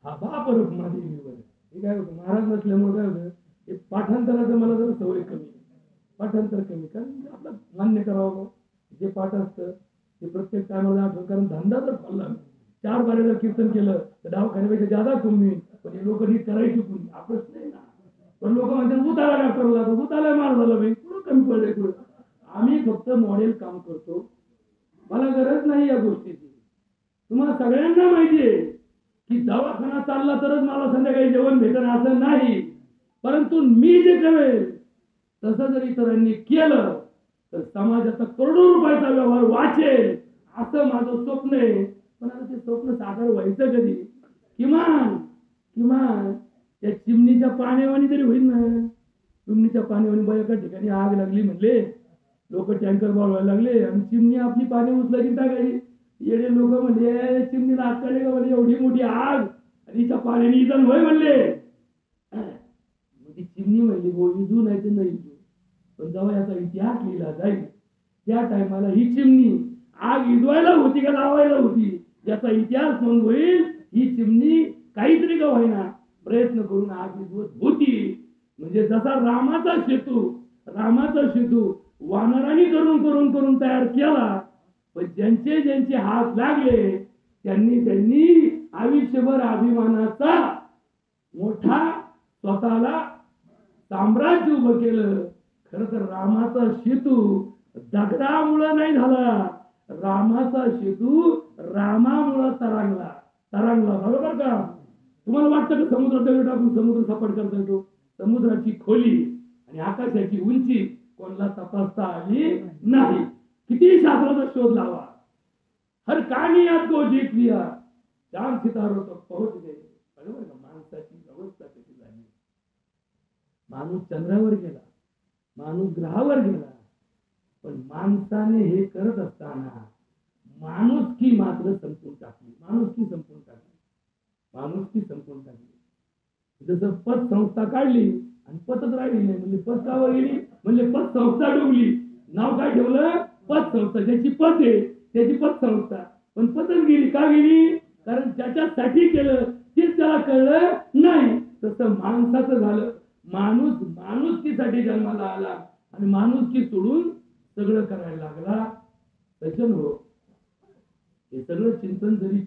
हा बाप रुक्मा देवीवर. हे काय होतं? महाराज नसल्यामुळे काय होतं? हे पाठांतराचं मला जरा सवय कमी, पाठांतर कमी. कारण आपलं मान्य करावं, जे पाठ असतं ते प्रत्येक टायमाला आठवण. कारण धंदा तर चालला. 4 बारे जर कीर्तन केलं तर दवाखान्यापेक्षा जादा कमी. पण हे लोक नीट करायची कुणी आपच नाही ना. पण लोक म्हणतात उतारा डॉक्टरला, उतारा मार झाला बाई, कुठं कमी पडले कुठं. आम्ही फक्त मॉडेल काम करतो. मला गरज नाही या गोष्टीची. तुम्हाला सगळ्यांना माहिती आहे की दवाखाना चालला तरच मला संध्याकाळी जेवण भेटणं असं नाही. परंतु मी जे करेल तसं जर इतरांनी केलं तर समाजाचा करोडो रुपयाचा व्यवहार वाचेल असं माझं स्वप्न आहे. पण आता ते स्वप्न साकार व्हायचं कधी? किमान किमान त्या चिमणीच्या पाण्यावानी तरी होईल ना. चिमणीच्या पाण्यावानी बाई एका ठिकाणी आग लागली म्हणले, लोक टँकर बोलवायला लागले आणि चिमणी आपली पाणी उचलायची टाकायची. येडे लोक म्हणले चिमणीला अक्कल आहे का म्हणजे एवढी मोठी आग आणि तिच्या पाण्याने इजन होय म्हणले. ती चिमणी म्हणली हो इजू नाही तर नाही इजू. पण जेव्हा याचा इतिहास लिहिला जाईल त्या टायमाला ही चिमणी आग इजवायला होती का लावायला होती याचा इतिहास नोंद होईल. ही चिमणी काहीतरी का होईना प्रयत्न करून आग इजवत होती. म्हणजे जसा रामाचा सेतू वानरांनी करून करून करून तयार केला, पण ज्यांचे ज्यांचे हात लागले त्यांनी आयुष्यभर अभिमानाचा मोठा स्वतःला साम्राज्य उभं केलं. खर तर रामाचा सेतू दगडामुळे नाही झाला, रामाचा सेतू रामामुळे तरंगला बरोबर का? तुम्हाला वाटतं का समुद्रात दगड टाकून समुद्र सपाट करता येतो? समुद्राची खोली आणि आकाशाची उंची कोणाला तपासता आली नाही. किती शास्त्राचा शोध लावा, हर कहानियात को जीत लिया, चांद सितारों तक पहुंच गए. बरोबर का? माणसाची अवस्था कशी झाली. माणूस चंद्रावर गेला, माणूस ग्रहावर गेला, पण माणसाने हे करत असताना माणुसकी मात्र संपून टाकली. माणुसकी संपून टाकली. जसं पत संस्था काढली आणि पतच राहिली नाही. म्हणजे पत कावर गेली? म्हणजे पत संस्था डुबली. नाव काय ठेवलं? पत संस्था. ज्याची पत आहे त्याची पत संस्था. पण पतच गेली. का गेली? कारण ज्याच्यासाठी केलं तेच त्याला कळलं नाही. तसं माणसाचं झालं. माणूस माणुसकीसाठी जन्माला आला आणि माणुसकी सोडून सगळं करायला लागला. त्याच्यानं हो हे सगळं चिंतन जरी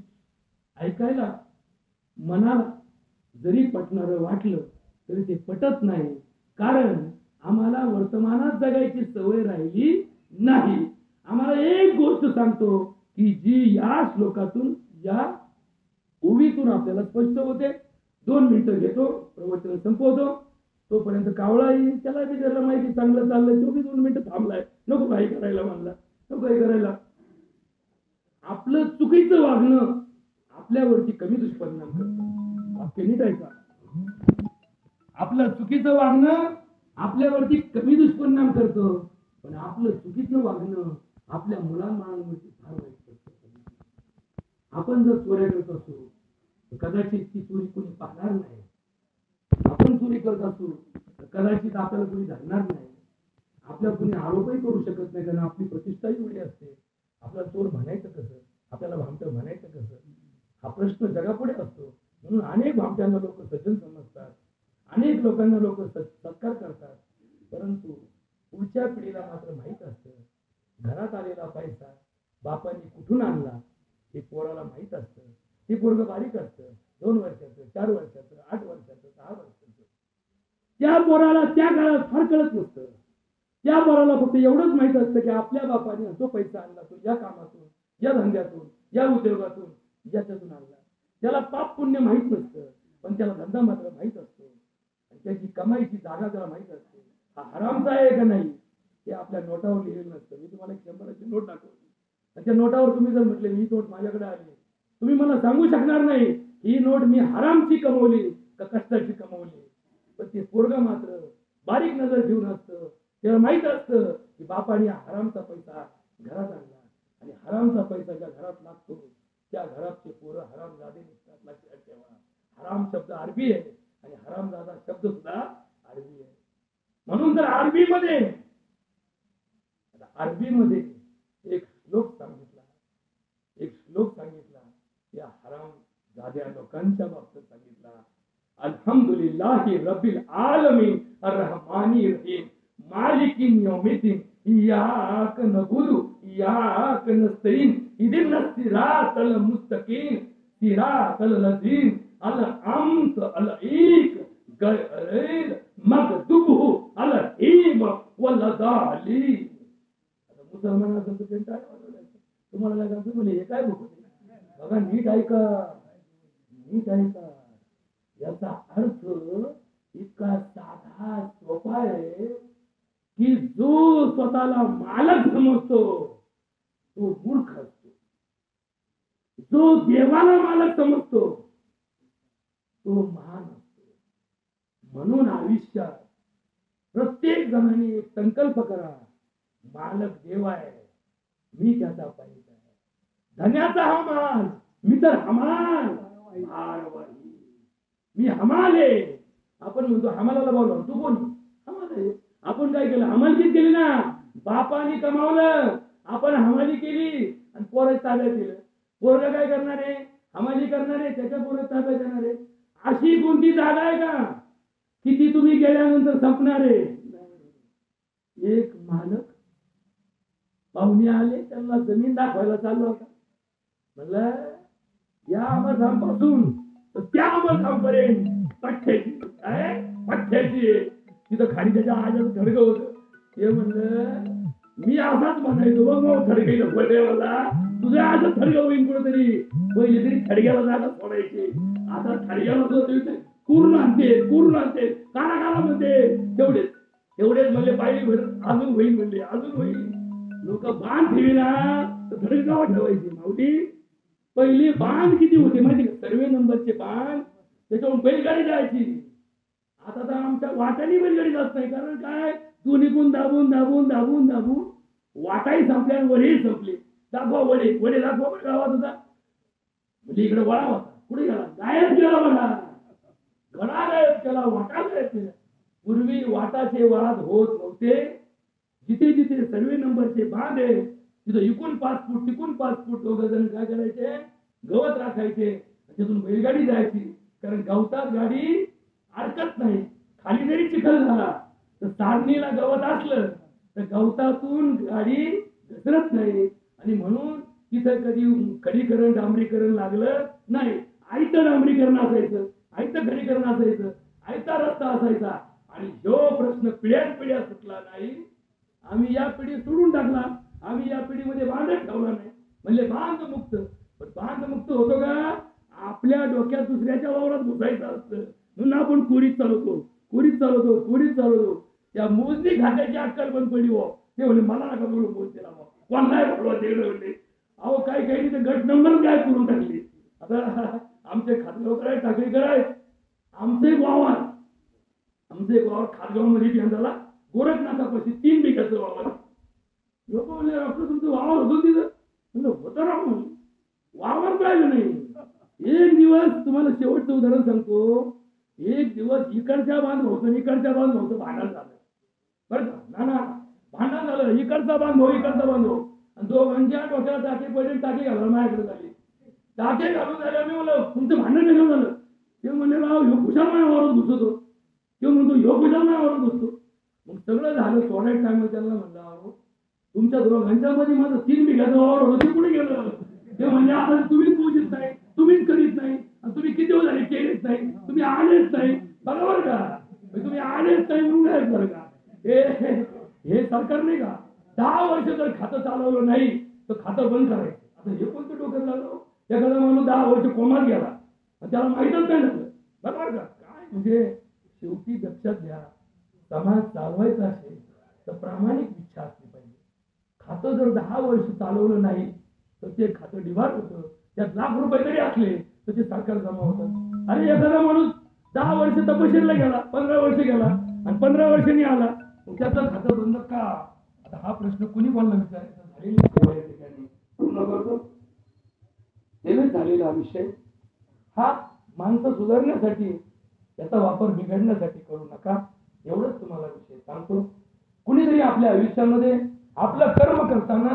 ऐकायला मनाला जरी पटणारं वाटलं तरी ते पटत नाही. कारण आम्हाला वर्तमानात जगायची सवय राहिली नाही. आम्हाला एक गोष्ट सांगतो की जी या श्लोकातून या ओवीतून आपल्याला स्पष्ट होते. 2 मिनिटं घेतो, प्रवचन संपवतो. तोपर्यंत कावळा येईल, त्याला विचारलं माहिती चांगलं चाललंय, तो बी 2 मिनिटं थांबलाय. नको काही करायला म्हणला, नको काही करायला. आपलं चुकीचं वागणं आपल्यावरती कमी दुष्परिणाम करतं. वाक्य नीट ऐका. आपलं चुकीचं वागणं आपल्यावरती कमी दुष्परिणाम करतं, पण आपलं चुकीचं वागणं आपल्या मुलांबाळांवरती फार वाईट करतं. आपण जर चोऱ्या करत असू तर कदाचित ती चोरी कोणी पाहणार नाही. आपण चोरी करत असू तर कदाचित आपल्याला कोणी धरणार नाही. आपल्याला कोणी आरोपही करू शकत नाही, कारण आपली प्रतिष्ठाही एवढी असते. आपल्याला चोर म्हणायचं कसं, आपल्याला भामटं म्हणायचं कसं, हा प्रश्न जगापुढे असतो. म्हणून अनेक भामट्यांना लोक सज्जन समजतात, अनेक लोकांना लोक सत्कार करतात. परंतु पुढच्या पिढीला मात्र माहीत असतं घरात आलेला पैसा बापाने कुठून आणला हे पोराला माहीत असतं. हे पोरग बारीक असतं, 2 वर्षाचं, 4 वर्षाचं, 8 वर्षाचं, 6 वर्षाचं. त्या पोराला त्या काळात फार कळत नसतं. त्या पोराला फक्त एवढंच माहित असतं की आपल्या बापाने जो पैसा आणला तो या कामातून, या धंद्यातून, या उद्योगातून, याच्यातून आणला. त्याला पाप पुण्य माहित नसतं, पण त्याला धंदा मात्र माहित असतो आणि त्याची कमाईची जागा त्याला माहित असते. हा हरामचा आहे का नाही हे आपल्या नोटावर लिहिलेलं नसतं. मी तुम्हाला 100ची नोट दाखवली, त्याच्या नोटावर तुम्ही जर म्हटले ही नोट माझ्याकडे आली, तुम्ही मला सांगू शकणार नाही ही नोट मी हरामची कमवली का कष्टाची कमवली. पण ते पोरगा मात्र बारीक नजर ठेवून असतं. त्याला माहित असतं की बापाने हरामचा पैसा घरात आणला आणि हरामचा पैसा ज्या घरात लागतो त्या घरातचे पोरं हरामजादे निघतात. लक्षात ठेवा, हराम शब्द अरबी आहे आणि हरामजादा शब्द सुद्धा अरबी आहे. म्हणून जर अरबीमध्ये एक श्लोक सांगितला या हराम जाद्या लोकांच्या बाबतीत सांगितला. अल्हम्दुलिल्लाहि रब्बिल आलमीन अर्रहमानिर रहीम मालिकिन यौमिद्दीन इय्याक नअबुदु इय्याक नस्तईन इहदिनस सिरातल मुस्तकीम सिरातल लज़ीन अनअमत अलैहिम गैरिल मगदूबि अलैहिम वलद्दालीन. मुसलमान असेल तर काय तुम्हाला काय सांगतो म्हणजे हे काय बघा नीट ऐका. याचा अर्थ इतका साधा सोपा आहे की जो स्वतःला मालक समजतो तो मूर्ख असतो, जो देवाला मालक समजतो तो महान असतो. म्हणून आयुष्यात प्रत्येक जणांनी एक संकल्प करा, मालक देव आहे, मी त्याचा पाहिजे आहे. धन्याचा हा माल, मी तर हमाल भारवाही, मी हमाल आहे. आपण म्हणतो हमालाला बोलवा, तू कोण? हमाल आहे. आपण काय केलं? हमालकीच केली ना. बापाने कमावलं, आपण हमाली केली आणि पोरं ताब्यात दिलं. पोरं काय करणार आहे? हमाली करणार आहे, त्याच्या पोरं ताब्यात येणार आहे. अशी कोणती जागा आहे का की ती तुम्ही गेल्यानंतर संपणार आहे? एक मालक पाहुणे आले, त्यांना जमीन दाखवायला चाललो होता. म्हणलं या अमरधामपासून तर त्या अमरधामपर्यंत पठ्ठ्याची तिथं खाली त्याच्या आजाचं खडगं होतं. ते म्हणलं मी असाच म्हणायचो बघ, मग खडगे मला तुझं असं खडगं होईल कुठेतरी. पहिले तरी खडग्याला जागा सोडायची, आता खडग्याला पूर्ण आणते काना म्हणते. तेवढेच म्हणले पाहिजे अजून होईल, म्हणले अजून होईल. लोक बांध ठेवीना तर खडगाव ठेवायची. मावटी पहिले बांध किती होते माहिती का? सर्वे नंबरचे बांध, त्याच्यावरून बैलगाडी जायची. आता तर आमच्या वाट्याने बैलगाडी जात नाही. कारण काय? तू निघून दाबून वाटाही संपल्या, वडेही संपले. दाखवा वडे दाखवा. पण गावात होता म्हणजे इकडे वडा होता, कुठे गेला? गायब केला बघा. गडा गायब केला, वाटा गायब केला. पूर्वी वाटाचे वाद होत नव्हते. जिथे जिथे सर्वे नंबरचे बांध आहे तिथं इकून 5 फूट तिकून 5 फूट दोघं जण काय करायचे? गवत राखायचे, तिथून बैलगाडी जायची. कारण गवतात गाडी अडकत नाही. खाली जरी चिखल झाला तर सारणीला गवत असलं तर गवतातून गाडी घसरत नाही. आणि म्हणून तिथं कधी खडीकरण डांबरीकरण लागलं नाही. आयतं डांबरीकरण असायचं, आयतं खडीकरण असायचं, आयता रस्ता असायचा. आणि जो प्रश्न पिढ्या सुटला नाही. आम्ही या पिढी सोडून टाकला, आम्ही या पिढीमध्ये बांधच ठेवला नाही. म्हणजे बांध मुक्त. पण बांध मुक्त होतो का? आपल्या डोक्यात दुसऱ्याच्या वावरात घुसायचं असतं. म्हणून आपण कोरीत चालवतो. त्या मोजणी खात्याची अक्कल पण पडली हो. ते म्हणजे मला नका बोलू, बोलते ना कोणाला बोलवा ते म्हणले. अहो काही तर गट नंबर काय करून टाकली. आता आमचे खातगावकर टाकळी करायचं. आमचं एक वावर खातगाव मध्ये झाला, गोरखनाथापाशी 3 बिघाचं वावर. लोक म्हणले डॉक्टर तुमचं वावर होतं तिथं? म्हणलं होतं राव. म्हणलं वावर राहिलं नाही. एक दिवस तुम्हाला शेवटचं उदाहरण सांगतो. एक दिवस इकडच्या बांध भांडण झालं बरं का? ना भांडण झालं. इकडचा बांध भाऊ आणि दोघांच्या डोक्याला टाके पडले, टाके घालायला माझ्याकडे झाले. टाके घालून झाले. मी म्हणलं तुमचं भांडण वेगळं झालं. ते म्हणले राव ह्यो कुशाल माझ्यावरच घुसतो. तो म्हणतो ह्यो कुशाल माझ्यावरच घुसतो. मग सगळं झालं. सोडायचं टाइम त्यांना म्हणलं अहो तुमच्या दोघांच्या मध्ये माझं 3 बिघाचं वावर होतं, ते कुठे गेलं? ते म्हणजे आता तुम्हीच पूजित नाही, तुम्हीच करीत नाही, आणि तुम्ही किती झाले केलेच नाही, तुम्ही आलेच नाही. बरोबर का? तुम्ही आलेच नाही म्हणून नाही बरं का? हे सरकार नाही का? 10 वर्ष जर खातं चालवलं नाही तर खातं बंद करायचं. आता हे कोणतं डोक्यात लागलं? एखादा माणूस 10 वर्ष कोमात गेला आणि त्याला माहीतच नाही झालं. बरोबर का? काय म्हणजे शेवटी लक्षात घ्या, समाज चालवायचा असेल तर प्रामाणिक इच्छा असली पाहिजे. खातं जर 10 वर्ष चालवलं नाही तर ते खातं डिवार होतं. त्यात लाख रुपये जरी असले तर ते सरकार जमा होतात. अरे एखादा माणूस 10 वर्ष तपशीलला गेला, 15 वर्ष गेला आणि 15 वर्षांनी आला, त्याचं खातं बंद का? आता हा प्रश्न कुणी कोणाला विचारायचा? झालेला विषय हा माणसं सुधारण्यासाठी, त्याचा वापर बिघडण्यासाठी करू नका. एवढंच तुम्हाला विषय सांगतो. कुणीतरी आपल्या आयुष्यामध्ये आपलं कर्म करताना